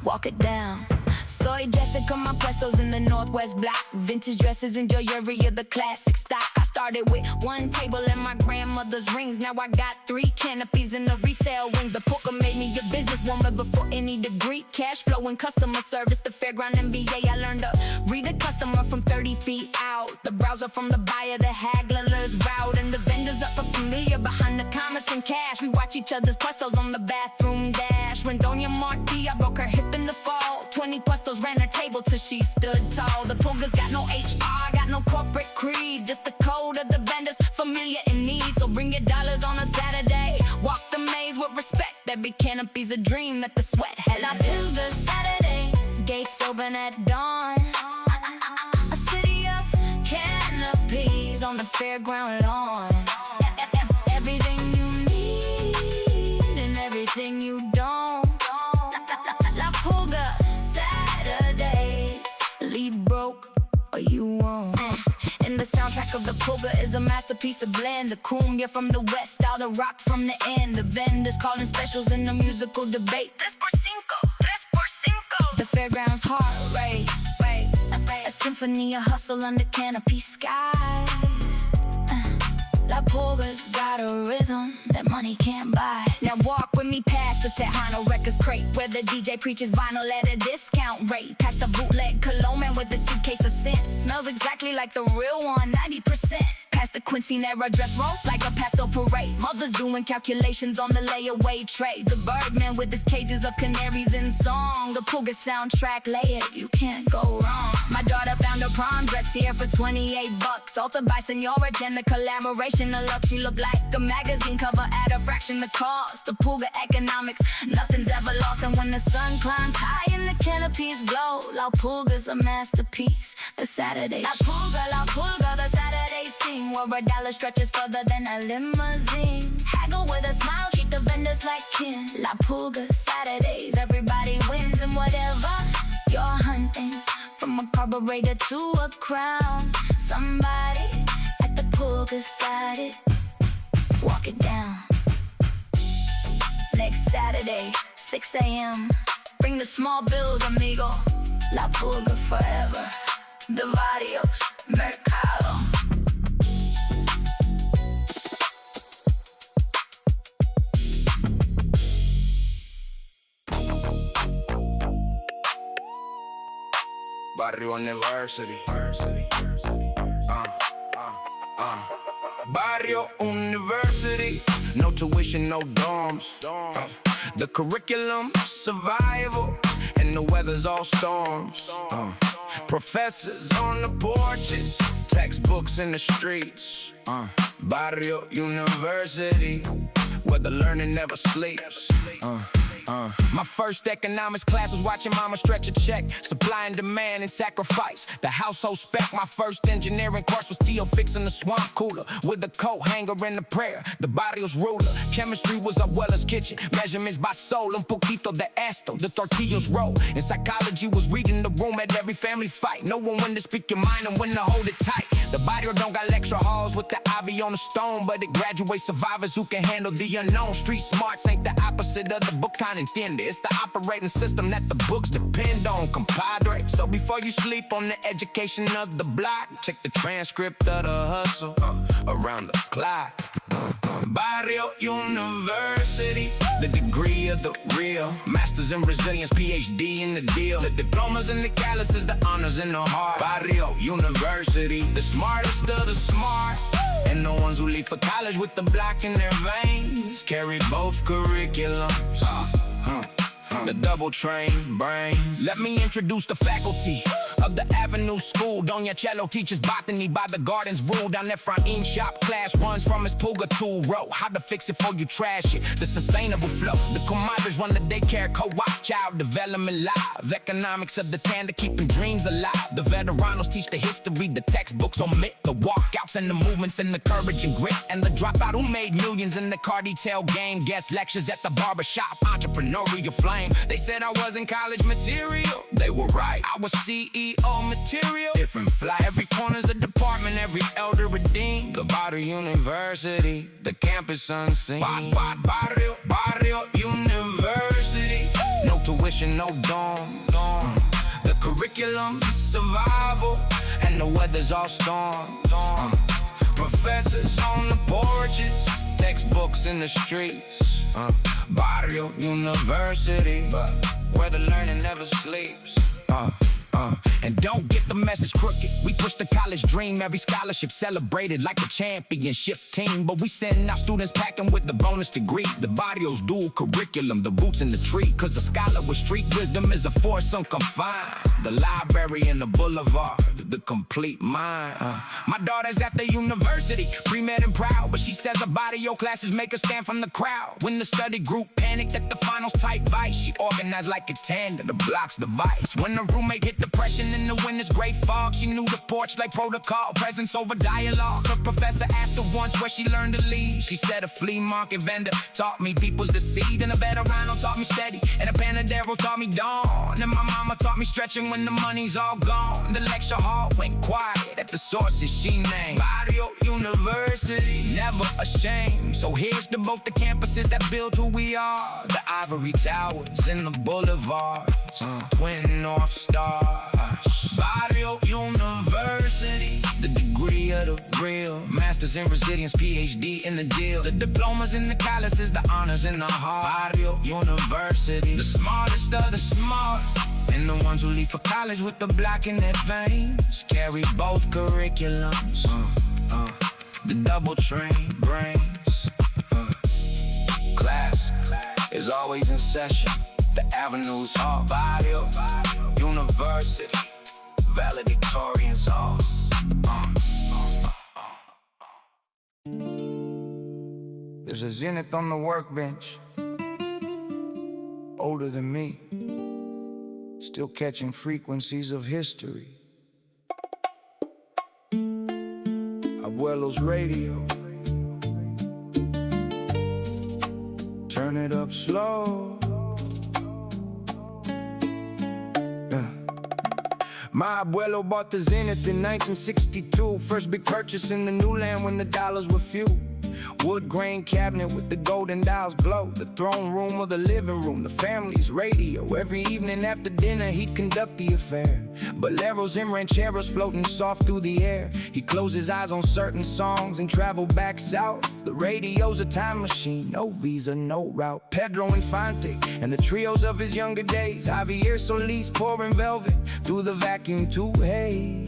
Walk it down. Soy Jessica, my Prestos in the Northwest block. Vintage dresses and jewelry of the classic stock. I started with 1 table and my grandmother's rings. Now I got 3 canopies and the resale wings. The Pulga made me a businesswoman before any degree. Cash flow and customer service, the fairground MBA. I learned to read a customer from 30 feet out. The browser from the buyer, the haggler's route. And the vendors up for familiar behind the commerce and cash. We watch each other's puestos on the bathroom dash. When Doña Marti, I broke her hip in the fall. 20 puestos ran her table till she stood tall. The Pulga's got no HR, got no corporate creed. Just the code of the vendors, familiar in need. So bring your dollars on a Saturday. Walk the maze with respect. Every canopy's a dream that the sweat had. La Pulga Saturdays, gates open at dawn. A city of canopies on the fairground lawn. Everything you need and everything you don't. La Pulga Saturdays, leave broke or you won't. And the soundtrack of the Pulga is a masterpiece of blend. The cumbia from the west, style the rock from the end. The vendors calling specials in the musical debate. 3 por 5, 3 por 5. The fairground's heart rate, a symphony of hustle under canopy skies. La Pulga's got a rhythm that money can't buy. Now walk with me past the Tejano Records crate, where the DJ preaches vinyl at a discount rate. Past the bootleg cologne man with a suitcase of scent. Smells exactly like the real one, 90%. Past the Quincy Nera dress roll like a pastel parade. Mothers doing calculations on the layaway tray. The Birdman with his cages of canaries in song. The Pulga soundtrack, lay it, you can't go wrong. My daughter found her prom dress here for $28. Altered by Senora Jen, the collaboration, the look. She looked like a magazine cover at a fraction the cost. The Pulga economics, nothing's ever lost. And when the sun climbs high and the canopies glow, La Pulga's a masterpiece. The Saturday La Pulga, the Saturday scene. scene where a dollar stretches further than a limousine. Haggle with a smile, treat the vendors like kin. La Pulga, Saturdays, everybody wins. And whatever you're hunting, from a carburetor to a crown, somebody at the Pulga's got it. Walk it down. Next Saturday, 6 a.m. Bring the small bills, amigo. La Pulga forever. The Varrios, Mercado. Barrio University. Barrio University. No tuition, no dorms. The curriculum, survival, and the weather's all storms. Professors on the porches, textbooks in the streets. Barrio University, where the learning never sleeps. My first economics class was watching mama stretch a check, supply and demand and sacrifice. The household spec. My first engineering course was Tio fixing the swamp cooler with the coat hanger and the prayer, the barrio's ruler. Chemistry was Abuelo's kitchen, measurements by soul, un poquito de esto, the tortillas roll. And psychology was reading the room at every family fight, knowing when to speak your mind and when to hold it tight. The barrio don't got lecture halls with the ivy on the stone, but it graduates survivors who can handle the unknown. Street smarts ain't the opposite of the book kind entiende. It's the operating system that the books depend on, compadre. So before you sleep on the education of the block, check the transcript of the hustle around the clock. Barrio University, the degree of the real. Masters in resilience, PhD in the deal. The diplomas and the calluses, the honors in the heart. Barrio University, the smartest of the smart. And the ones who leave for college with the block in their veins carry both curriculums. The double trained brains. Let me introduce the faculty of the Avenue School. Doña Cello teaches botany by the garden's rule. Down there front in shop, class runs from his Pulga tool row. How to fix it before you trash it, the sustainable flow. The comadres run the daycare co-op, child development live. Economics of the tanda, keeping dreams alive. The veteranos teach the history, the textbooks omit the walkouts and the movements and the courage and grit. And the dropout who made millions in the car detail game. Guest lectures at the barbershop, entrepreneurial flame. They said I wasn't college material, they were right. I was CEO material, different fly. Every corner's a department, every elder redeemed. The Barrio University, the campus unseen. Barrio University, no tuition, no dorm. The curriculum, survival, and the weather's all storm. Professors on the porches, textbooks in the streets. Barrio University, where the learning never sleeps. And don't get the message crooked. We push the college dream, every scholarship celebrated like a championship team. But we sending our students packing with the bonus degree. The barrio's dual curriculum, the boots in the tree. Cause the scholar with street wisdom is a force unconfined. The library and the boulevard, the complete mind. My daughter's at the university, pre-med and proud. But she says her barrio classes make her stand from the crowd. When the study group panicked at the finals tight vice, she organized like a tandem, the blocks the vice. When the roommate hit depression in the winter's great fog, she knew the porch like protocol, presence over dialogue. Her professor asked her once where she learned to lead. She said a flea market vendor taught me people's the seed, and a Veterano taught me steady, and a Panadería taught me dawn, and my mama taught me stretching when the money's all gone. The lecture hall went quiet at the sources she named. Barrio University, never ashamed. So here's to both the campuses that build who we are. The ivory towers and the boulevards, twin North Stars. Barrio University, the degree of the real. Masters in resilience, PhD in the deal. The diplomas and the calluses, the honors in the heart. Barrio University, the smartest of the smart. And the ones who leave for college with the block in their veins carry both curriculums. The double trained brains. Class is always in session. The avenues are Barrio University, valedictorians all. There's a zenith on the workbench, older than me, still catching frequencies of history. I Abuelo's radio. Turn it up slow. My abuelo bought the Zenith in 1962. First big purchase in the new land when the dollars were few. Wood grain cabinet with the golden dials glow. The throne room or the living room, the family's radio. Every evening after dinner he'd conduct the affair. Boleros and rancheros floating soft through the air. He'd close his eyes on certain songs and travel back south. The radio's a time machine, no visa, no route. Pedro Infante and the trios of his younger days. Javier Solis pouring velvet through the vacuum tube haze.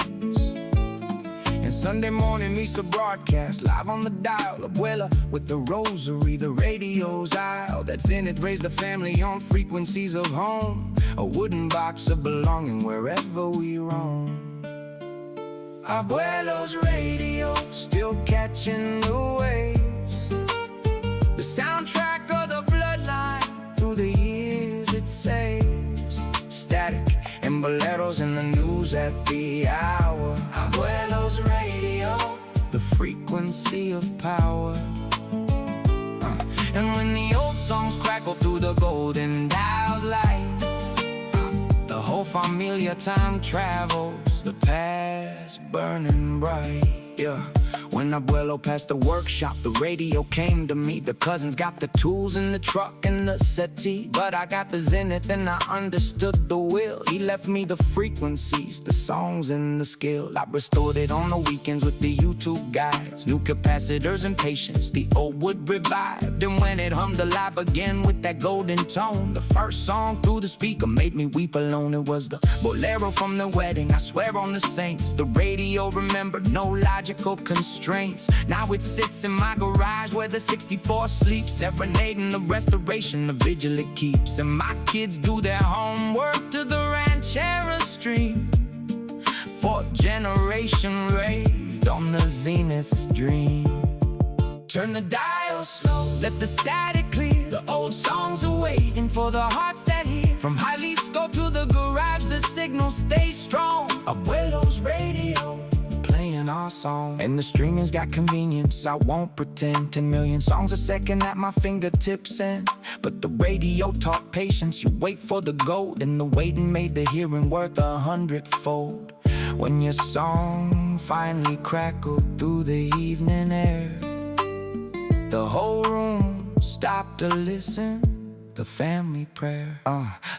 And Sunday morning Misa broadcast live on the dial. Abuela with the rosary, the radio's aisle. That's in it, raised the family on frequencies of home. A wooden box of belonging wherever we roam. Abuelo's radio, still catching the waves. The soundtrack of the bloodline, through the years it saves. Static and boleros in the news at the hour. Abuelo's radio, the frequency of power. And when the old songs crackle through the golden dials light, the whole familia time travels, the past burning bright. Yeah. When Abuelo passed the workshop, the radio came to me. The cousins got the tools in the truck and the settee, but I got the Zenith and I understood the will. He left me the frequencies, the songs and the skill. I restored it on the weekends with the YouTube guides. New capacitors and patience, the old wood revived. And when it hummed alive again with that golden tone, the first song through the speaker made me weep alone. It was the bolero from the wedding, I swear on the saints. The radio remembered no logical constraints. Now it sits in my garage where the 64 sleeps, serenading the restoration, the vigil it keeps. And my kids do their homework to the ranchera stream. Fourth generation raised on the Zenith's dream. Turn the dial slow, let the static clear. The old songs are waiting for the hearts that hear. From Jalisco to the garage, the signal stays strong. Abuelo's radio, playing our song. And the streaming's got convenience, I won't pretend. 10 million songs a second at my fingertips end. But the radio taught patience, you wait for the gold. And the waiting made the hearing worth 100-fold. When your song finally crackled through the evening air, the whole room stopped to listen, the family prayer.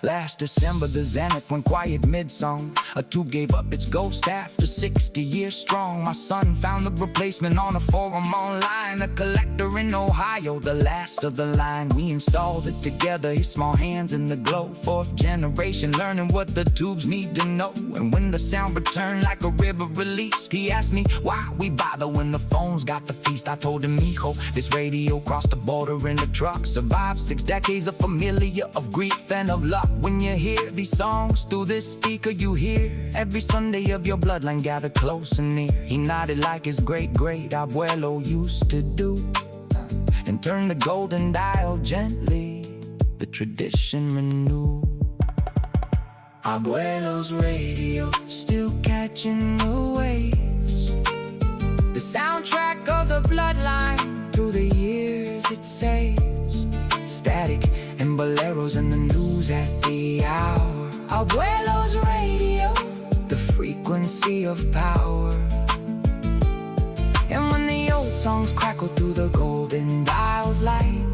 Last December the Zenith went quiet mid-song. A tube gave up its ghost after 60 years strong. My son found the replacement on a forum online. A collector in Ohio, the last of the line. We installed it together, his small hands in the glow. Fourth generation, learning what the tubes need to know. And when the sound returned like a river released, he asked me why we bother when the phone's got the feast. I told him, mijo, this radio crossed the border in a truck. Survived 6 decades of familiar, of grief and of luck. When you hear these songs through this speaker, you hear every Sunday of your bloodline gather close and near. He nodded like his great-great abuelo used to do, and turned the golden dial gently, the tradition renewed. Abuelo's radio, still catching the waves. The soundtrack of the bloodline, through the years it saves. Static and boleros in the news at the hour. Abuelo's radio, the frequency of power. And when the old songs crackle through the golden dials light,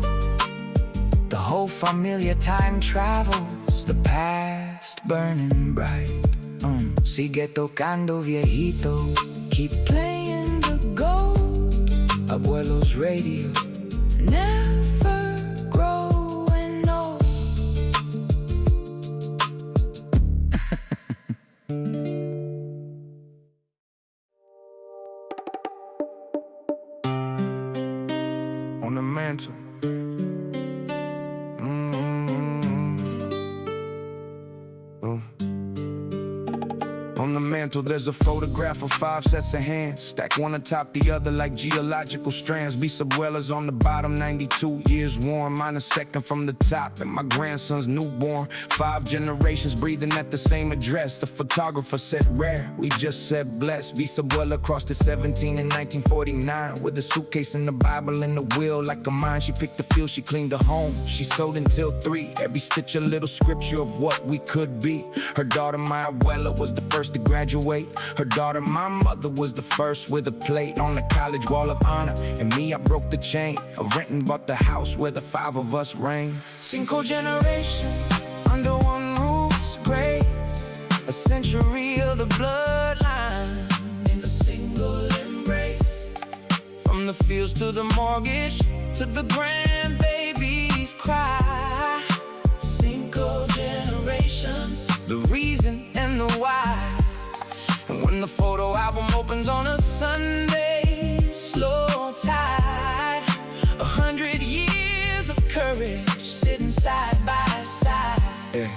the whole familiar time travels, the past burning bright. Sigue tocando viejito, keep playing the gold. Abuelo's radio, never growing old. On the mantle, on the mantle. mantle, there's a photograph of 5 sets of hands, stacked one atop the other like geological strands. Bisabuela's on the bottom, 92 years warm, mine a second from the top, and my grandson's newborn. 5 generations breathing at the same address. The photographer said rare, we just said blessed. Bisabuela crossed at 17 in 1949, with a suitcase and the Bible in the wheel like a mine. She picked the field, she cleaned the home, she sewed until 3, every stitch a little scripture of what we could be. Her daughter, my Abuelo, was the first to graduate. Her daughter, my mother, was the first with a plate on the college wall of honor. And me, I broke the chain of rent and bought the house where the 5 of us reign. Cinco generations under one roof's grace, a century of the bloodline in a single embrace. From the fields to the mortgage to the grandbaby's cry. Cinco generations, the reason and the why. And when the photo album opens on a Sunday, slow tide, 100 years of courage sitting side by side. Yeah.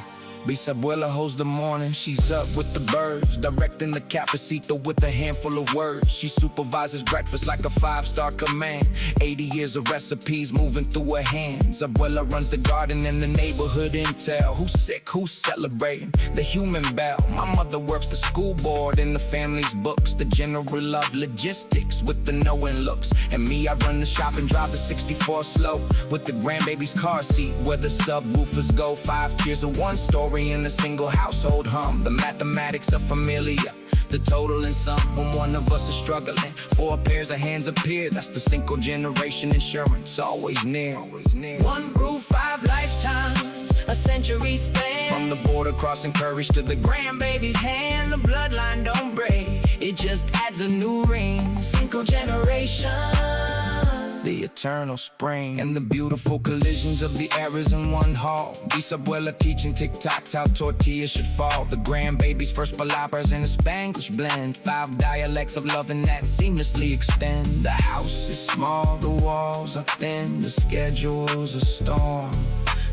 Bisabuela holds the morning, she's up with the birds, directing the cafecito with a handful of words. She supervises breakfast like a 5-star command. 80 years of recipes moving through her hands. Abuela runs the garden and the neighborhood intel. Who's sick, who's celebrating? The human bell. My mother works the school board in the family's books. The general of logistics with the knowing looks. And me, I run the shop and drive the 64 slow with the grandbaby's car seat where the subwoofers go. 5 cheers of one story in a single household hum. The mathematics are familiar, the total in sum when one of us is struggling. 4 pairs of hands appear, that's the Cinco generation insurance, always near. One roof, 5 lifetimes, a century span. From the border crossing courage to the grandbaby's hand. The bloodline don't break, it just adds a new ring. Cinco generations, the eternal spring, and the beautiful collisions of the eras in one hall. Bisabuela teaching TikToks how tortillas should fall. The grandbaby's first palabras in a Spanglish blend. 5 dialects of loving that seamlessly extend. The house is small, the walls are thin, the schedule's a storm,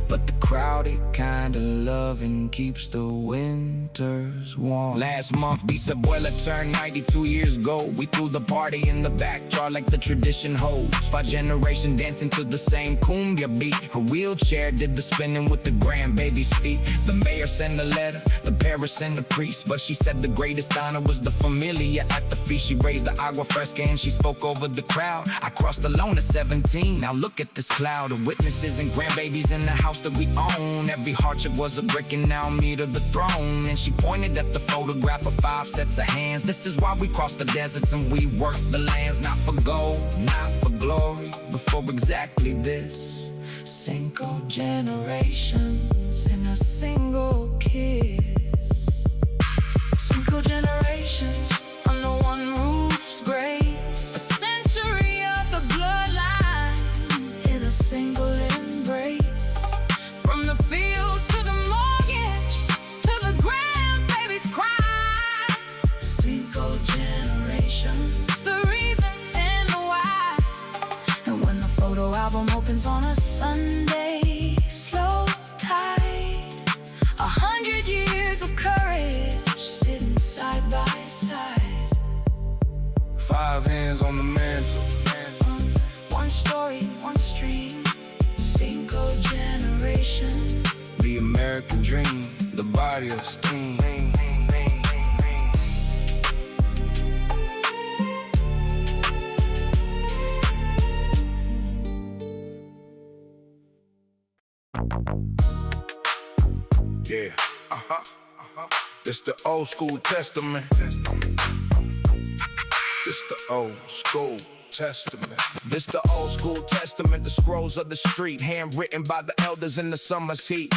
but the crowded kind of loving keeps the winters warm. Last month, Bisabuela turned 92 years ago. We threw the party in the backyard like the tradition holds. 5 generations dancing to the same cumbia beat. Her wheelchair did the spinning with the grandbaby's feet. The mayor sent a letter, the parish sent a priest, but she said the greatest honor was the familia at the feast. She raised the agua fresca and she spoke over the crowd. I crossed alone at 17, now look at this cloud of witnesses and grandbabies in the house that we own. Every hardship was a brick and now me to the throne. And she pointed at the photograph of 5 sets of hands. This is why we cross the deserts and we work the lands. Not for gold, not for glory, but for exactly this. Cinco generations in a single kiss. Cinco generations under one roof's grace. A century of the bloodline in a single embrace. From the fields to the mortgage to the grandbaby's cry. Cinco generations, the reason and the why. And when the photo album opens on a Sunday, slow tide, 100 years of courage sitting side by side. 5 hands on the mantle, one story, one stream. Cinco generation, the American dream, the Varrio's team. Yeah, This the old school testament. This the old school testament. This the old school testament, the scrolls of the street, handwritten by the elders in the summer's heat.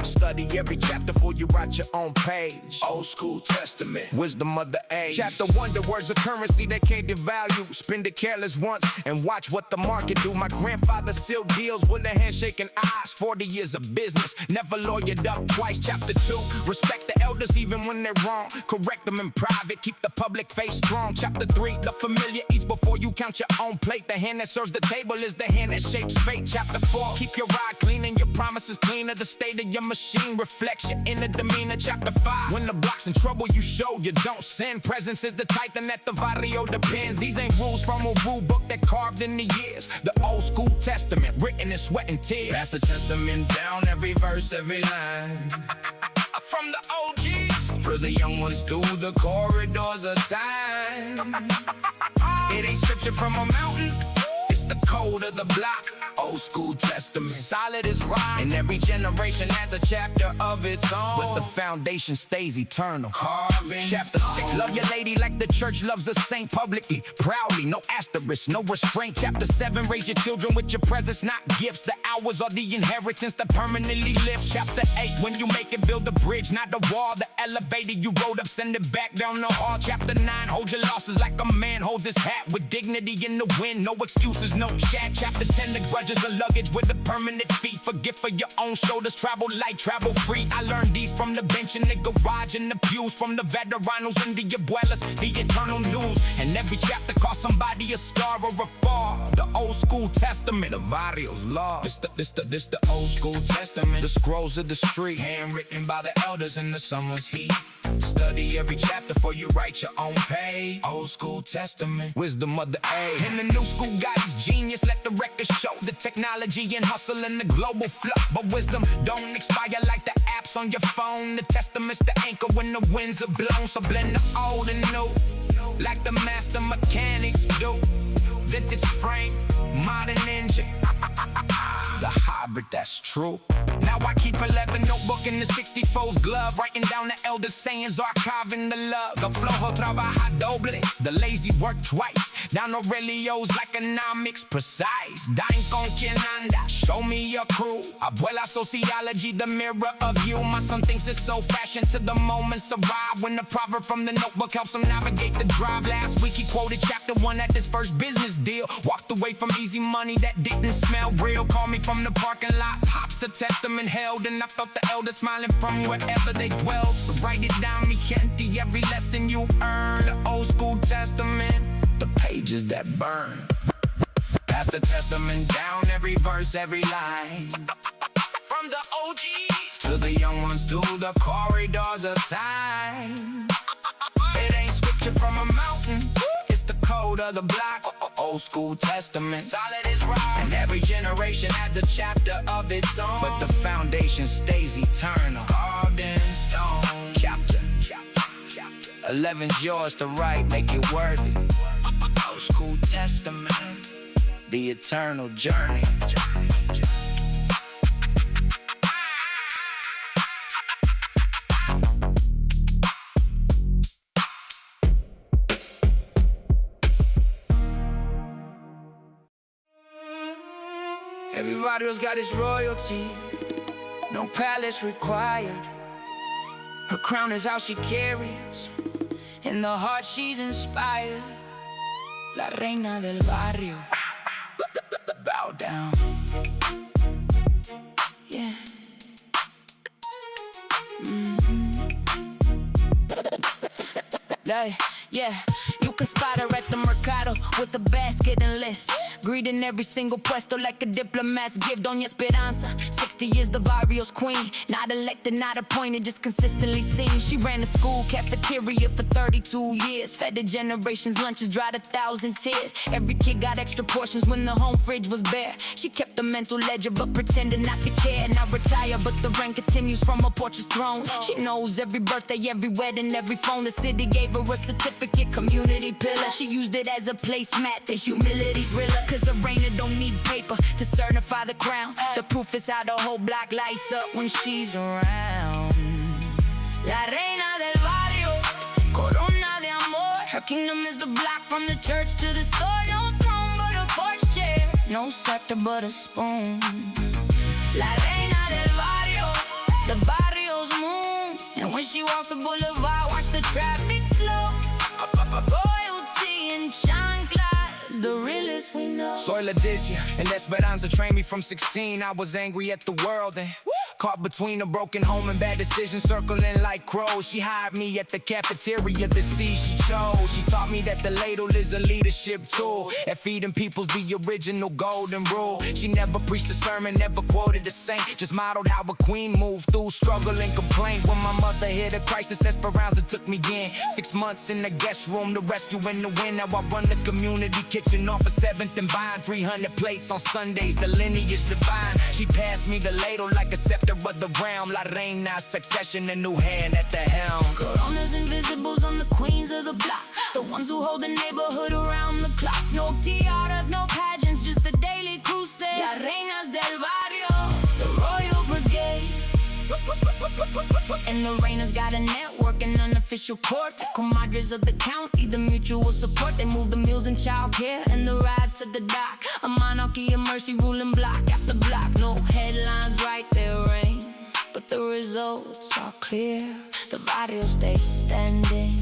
Study every chapter before you write your own page. Old school testament, wisdom of the age. Chapter 1, the words of currency that can't devalue. Spend it careless once and watch what the market do. My grandfather sealed deals with a handshake and eyes. 40 years of business, never lawyered up twice. Chapter 2, respect the elders even when they're wrong. Correct them in private, keep the public face strong. Chapter 3, the familiar eats before you count your own plate. The hand that serves the table is the hand that shapes fate. Chapter 4, keep your ride clean and your promises cleaner. The state of your machine reflects your inner demeanor. Chapter 5, when the block's in trouble, you show you don't sin. Presence is the titan at the Varrio depends. These ain't rules from a rule book that carved in the years. The old school testament, written in sweat and tears. Pass the testament down, every verse, every line. From the OGs For the young ones through the corridors of time. It ain't scripture from a mountain, it's the code of the block. Old school testament, Solid as rock, and every generation adds a chapter of its own. but the foundation stays eternal. Carving Chapter 6, love your lady like the church loves a saint publicly, proudly, no asterisk, no restraint. Chapter 7, raise your children with your presence, not gifts. The hours are the inheritance that permanently lives. Chapter 8, when you make it, build a bridge, not a wall. The elevator you rode up, send it back down the hall. Chapter 9, hold your losses like a man holds his hat, with dignity in the wind, no excuses, no chat. Chapter 10, the grudges of luggage with a permanent fee. Forgive for your own shoulders, travel light, travel free. I learned these from the bench in the garage and the pews, from the veteranos and the abuelas, the eternal news. And every chapter cost somebody a star or a fall. The old school testament, the Varrio's law. This the old school testament, The scrolls of the street, handwritten by the elders in the summer's heat. Study every chapter before you write your own page. Old school testament, wisdom of the age. And the new school got his genius, let the record show the technology and hustle and the global flow. But wisdom don't expire like the apps on your phone. The testament's the anchor when the winds are blown. So blend the old and new, like the master mechanics do. Vintage frame, modern engine, the hybrid, that's true. Now I keep a leather notebook in the 64's glove, writing down the elder sayings, archiving the love. The flojo trabaja doble, the lazy work twice. Down Aurelio's like economics, precise. Dine con quien anda, show me your crew. Abuela sociology, the mirror of you. My son thinks it's so fashion till the moments arrive, when the proverb from the notebook helps him navigate the drive. Last week he quoted chapter 1 at his first business deal. Walked away from easy money that didn't smell real. Called me from the parking lot, pops the testament held, and I felt the elder smiling from wherever they dwelled. So write it down, mi gente, every lesson you earn. The old school testament, the pages that burn. pass the testament down, every verse, every line. From the OGs To the young ones through the corridors of time. it ain't scripture from a mountain, it's the code of the block. Old school testament, Solid as rock, and every generation adds a chapter of its own. but the foundation stays eternal. carved in stone. Chapter 11's yours to write, make it worthy. Old school testament, the eternal journey. Everybody's got his royalty, no palace required. Her crown is how she carries, in the heart she's inspired. La Reina del Varrio, bow down. Yeah. Yeah, you can spot her at the Mercado with a basket and list, greeting every single puesto like a diplomat's gift. Doña Esperanza, 60 years the Varrio's queen, not elected, not appointed, just consistently seen. She ran the school cafeteria for 32 years, fed the generations lunches, dried 1,000 tears. Every kid got extra portions when the home fridge was bare. She kept the mental ledger but pretended not to care. Now retire but the rank continues from her porch's throne. She knows every birthday, every wedding, every phone. The city gave her a certificate, community pillar. She used it as a placemat, the humility's realer. Cause a Reina don't need paper to certify the crown. The proof is how the whole block lights up when she's around. La Reina del Varrio, corona de amor. Her kingdom is the block from the church to the store. No throne but a porch chair, no scepter but a spoon. La Reina del Varrio, the barrio's moon. And when she walks the boulevard, watch the traffic slow. Royalty and chanclas, the realest we know. Soy Leticia, and Esperanza trained me from 16. I was angry at the world and Caught between a broken home and bad decisions, circling like crows. She hired me at the cafeteria, the seed she chose. She taught me that the ladle is a leadership tool, at feeding people's the original golden rule. She never preached a sermon, never quoted a saint, just modeled how a queen moved through struggle and complaint. When my mother hit a crisis, Esperanza took me in. 6 months in the guest room, the rescue in the wind. Now I run the community kitchen off of 7th and Vine. 300 plates on Sundays, the lineage divine. She passed me the ladle like a scepter of the realm. La Reina, succession, a new hand at the helm. Coronas invisibles on the queens of the block, the ones who hold the neighborhood around the clock. No tiaras, no pageants, just the daily crusade. Las Reinas del Varrio, the Royal Brigade. And the Reinas got a network, an unofficial court. The comadres of the county, the mutual support. They move the meals and childcare and the rides to the dock. A monarchy of mercy ruling block after block. No headlines write their reign, but the results are clear. The barrio stays standing,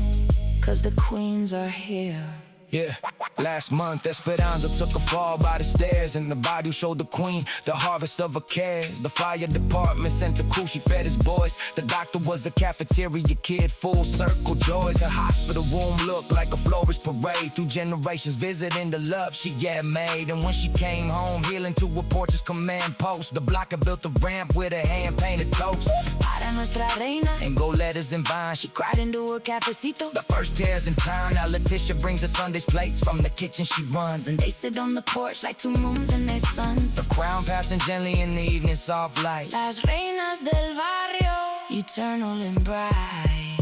cause the queens are here. Yeah, last month Esperanza took a fall by the stairs, and the body showed the queen the harvest of her cares. The fire department sent the crew, she fed his boys. The doctor was a cafeteria kid, full circle joys. Her hospital room looked like a florist parade, through generations visiting the love she had made. And when she came home, healing to a Porch's command post, the blocker built a ramp with a hand-painted toast. Para nuestra reina, and gold letters and vines, she cried into a cafecito. The first tears in time, now Leticia brings her Sunday's plates from the kitchen she runs, and they sit on the porch like two moons and their sons. The crown passing gently in the evening soft light. Las Reinas del Varrio, eternal and bright.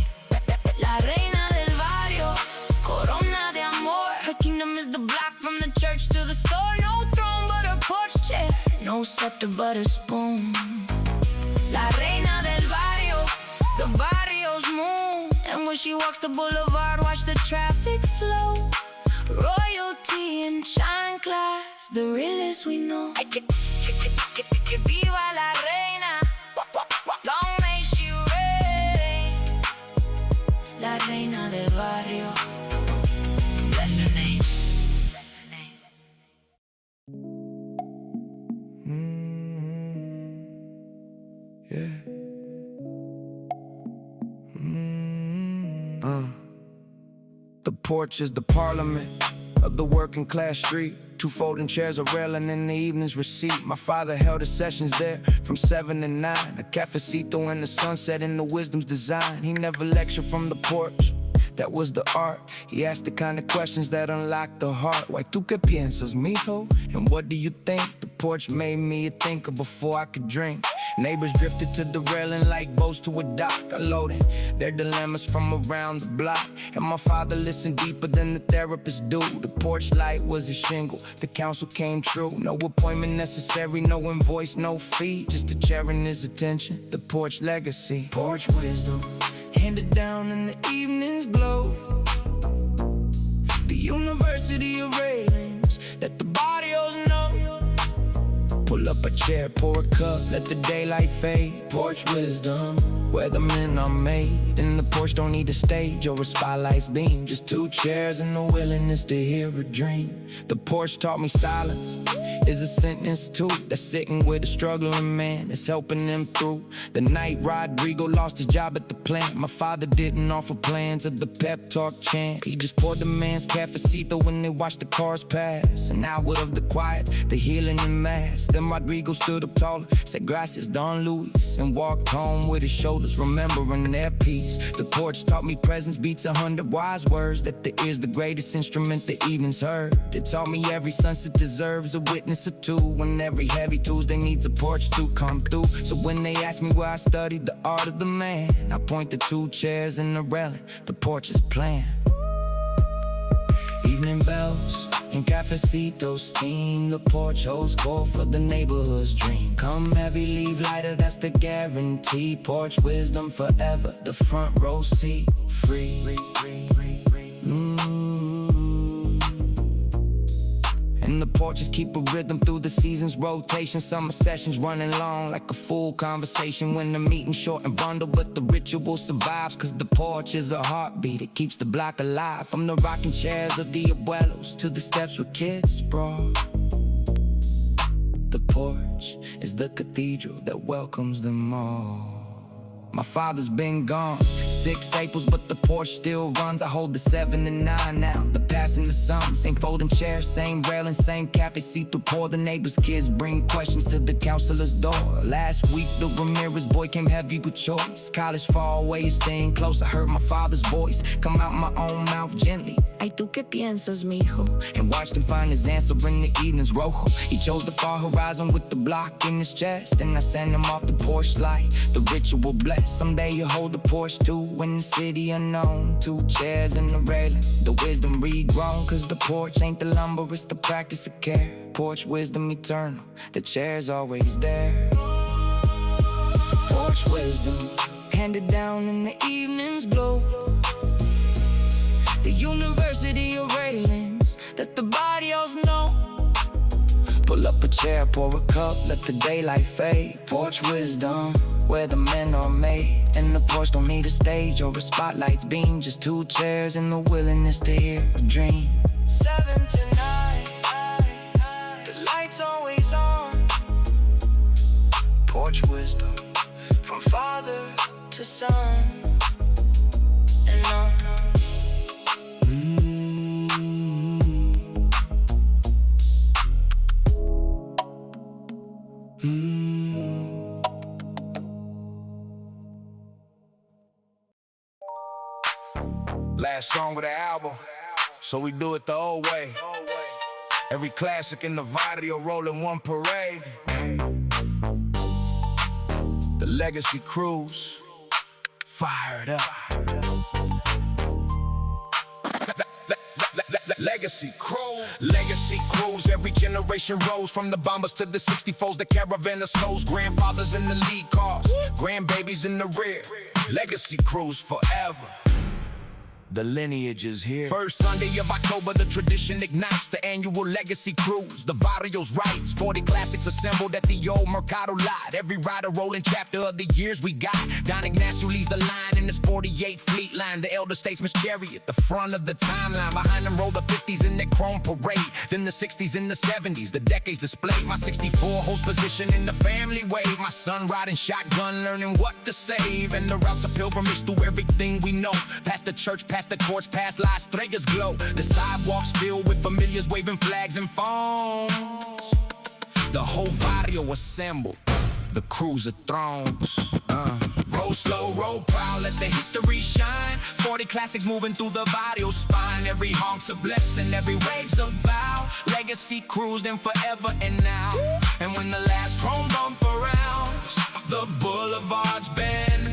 La Reina del Varrio, corona de amor. Her kingdom is the block from the church to the store. No throne but a porch chair, no scepter but a spoon. La Reina del Varrio, the barrio's moon. And when she walks the boulevard, watch the traffic slow. Royalty and shine class, the realest we know. Viva la reina, long may she reign. La Reina del Varrio, bless her name. Yeah. The porch is the parliament of the working class street. 2 folding chairs, a railing in the evening's receipt. My father held his sessions there from 7 to 9. A cafecito in the sunset in the wisdom's design. He never lectured from the porch, that was the art. He asked the kind of questions that unlock the heart. Why tú qué piensas, mijo? And what do you think? The porch made me a thinker before I could drink. Neighbors drifted to the railing like boats to a dock, unloading their dilemmas from around the block. And my father listened deeper than the therapist do. The porch light was a shingle, the counsel came true. No appointment necessary, no invoice, no fee, just a chair and his attention, the porch legacy. Porch wisdom, handed down in the evening's glow. The university of railings that the barrios know. Pull up a chair, pour a cup, let the daylight fade. Porch wisdom, where the men are made. And the porch don't need a stage or a spotlight's beam, just 2 chairs and the willingness to hear a dream. The porch taught me silence is a sentence too, that's sitting with a struggling man, that's helping them through the night. Rodrigo lost his job at the plant. My father didn't offer plans of the pep talk chant. He just poured the man's cafecito when they watched the cars pass. And out of the quiet, the healing in mass. Then Rodrigo stood up taller, said gracias Don Luis, and walked home with his shoulders remembering their peace. The porch taught me presence beats 100 wise words, that the ear's the greatest instrument the evening's heard. It taught me every sunset deserves a witness or two, when every heavy Tuesday needs a porch to come through. So when they ask me where I studied the art of the man, I point to 2 chairs and the railing, the porch's plan. Evening bells and cafecitos steam, the porch holds court for the neighborhood's dream. Come heavy, leave lighter, that's the guarantee. Porch wisdom forever, the front row seat free. And the porches keep a rhythm through the seasons rotation. Summer sessions running long like a full conversation. When the meeting's short and bundled, but the ritual survives, cause the porch is a heartbeat, it keeps the block alive. From the rocking chairs of the Abuelos to the steps with kids sprawl, the porch is the cathedral that welcomes them all. My father's been gone, 6 Aprils, but the porch still runs. I hold the 7 and 9 now, the past and the sun. Same folding chair, same railing, same cafe seat through pour. The neighbors' kids bring questions to the counselor's door. Last week, the Ramirez boy came heavy with choice. College far away, staying close. I heard my father's voice come out my own mouth gently. Ay, ¿tú qué piensas, mijo? And watched him find his answer in the evenings rojo. He chose the far horizon with the block in his chest, and I sent him off the porch like the ritual blessed. Someday you'll hold the porch too in the city unknown. 2 chairs and the railing, the wisdom regrown. Cause the porch ain't the lumber, it's the practice of care. Porch wisdom eternal, the chair's always there. Porch wisdom, handed down in the evening's glow. The university of railings that the barrios know. Pull up a chair, pour a cup, let the daylight fade. Porch wisdom, where the men are made. And the porch don't need a stage or a spotlight's beam. Just 2 chairs and the willingness to hear a dream. 7 to 9, the light's always on. Porch wisdom, from father to son, and on. Last song of the album, so we do it the old way. Every classic in the Varrio rolling one parade. The Legacy Cruise, fired up. Legacy Cruise, every generation rose. From the bombers to the 64s, the caravan of souls. Grandfathers in the lead cars, grandbabies in the rear. Legacy Cruise forever. The lineage is here. First Sunday of October, the tradition ignites. The annual Legacy Cruise, the Varrio's rights. 40 classics assembled at the old Mercado lot. Every rider rolling chapter of the years we got. Don Ignacio leads the line in this 48 fleet line. The elder statesman's chariot, the front of the timeline. Behind them roll the 50s in their chrome parade. Then the 60s and the 70s, the decades displayed. My 64 holds position in the family wave. My son riding shotgun, learning what to save. And the routes of pilgrimage through everything we know. Past the church, past the courts, past La Estrella's glow. The sidewalks filled with familiars waving flags and phones. The whole barrio assembled, the cruise of thrones. Roll slow, roll proud, let the history shine. 40 classics moving through the barrio's spine. Every honk's a blessing, every wave's a vow. Legacy Cruise then forever and now. And when the last chrome bump around, the boulevards bend.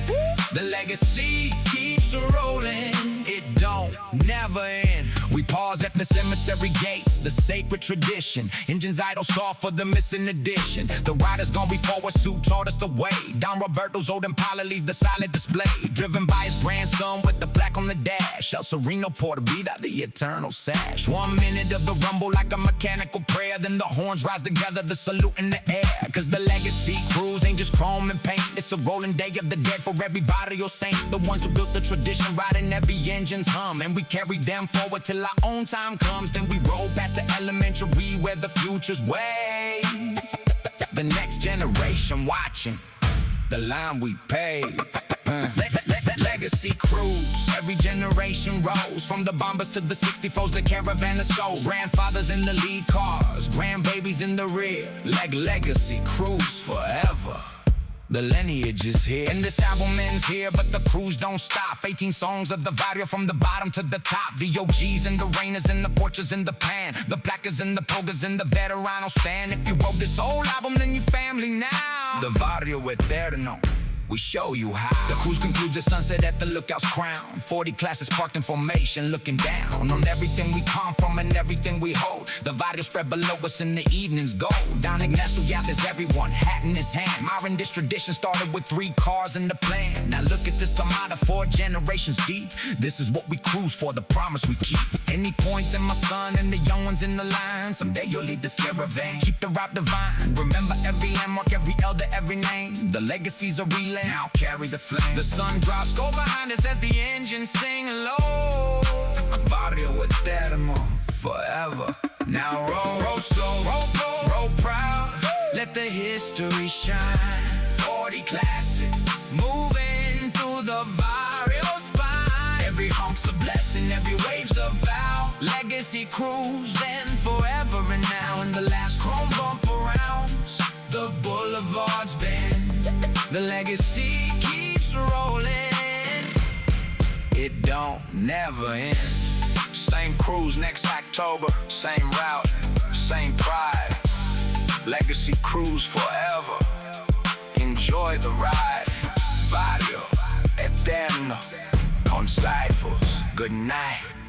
The legacy keeps rolling, it don't never end. We pause at the cemetery gates, the sacred tradition. Engines idle soft for the missing edition. The riders gone before us who taught us the way. Don Roberto's old Impala leads the silent display. Driven by his grandson with the plaque on the dash. El Sereno Porta Vida, the eternal sash. 1 minute of the rumble like a mechanical prayer. Then the horns rise together, the salute in the air. Cause the Legacy Cruise ain't just chrome and paint. It's a rolling day of the dead for every barrio saint. The ones who built the tradition, riding every engine's hum. And we carry them forward till our own time comes. Then we roll past the elementary where the future's wave. The next generation watching the line we pave. Legacy Cruise, every generation rose. From the bombers to the 64s, the caravan of souls. Grandfathers in the lead cars, grandbabies in the rear. Legacy Cruise forever. The lineage is here, and this album ends here, but the cruise don't stop. 18 songs of the Varrio from the bottom to the top. The OGs and the Reinas and the Porches in the pan. The Placas and the Pulgas and the Veterano stand. If you wrote this whole album, then you family now. The Varrio Eterno, we show you how. The cruise concludes at sunset at the lookout's crown. 40 classes parked in formation, looking down on everything we come from and everything we hold. The Varrio spread below us in the evening's gold. Don Ignacio gathers everyone, hat in his hand. Myron, this tradition started with 3 cars in the plan. Now look at this armada, 4 generations deep. This is what we cruise for, the promise we keep. Any points in my son and the young ones in the line. Someday you'll lead this caravan, keep the route divine. Remember every landmark, every elder, every name. The legacy's a relay. Now carry the flame. The sun drops, go behind us as the engines sing low. Varrio Eterno, forever. Now roll slow, roll proud. Let the history shine. 40 classics, moving through the Varrio spine. Every honk's a blessing, every wave's a vow. Legacy cruising forever and now. In the last chrome bumper rounds, the boulevard's bend. The legacy keeps rolling. It don't never end. Same cruise next October, same route, same pride. Legacy cruise forever. Enjoy the ride. Varrio Eterno. Con good night.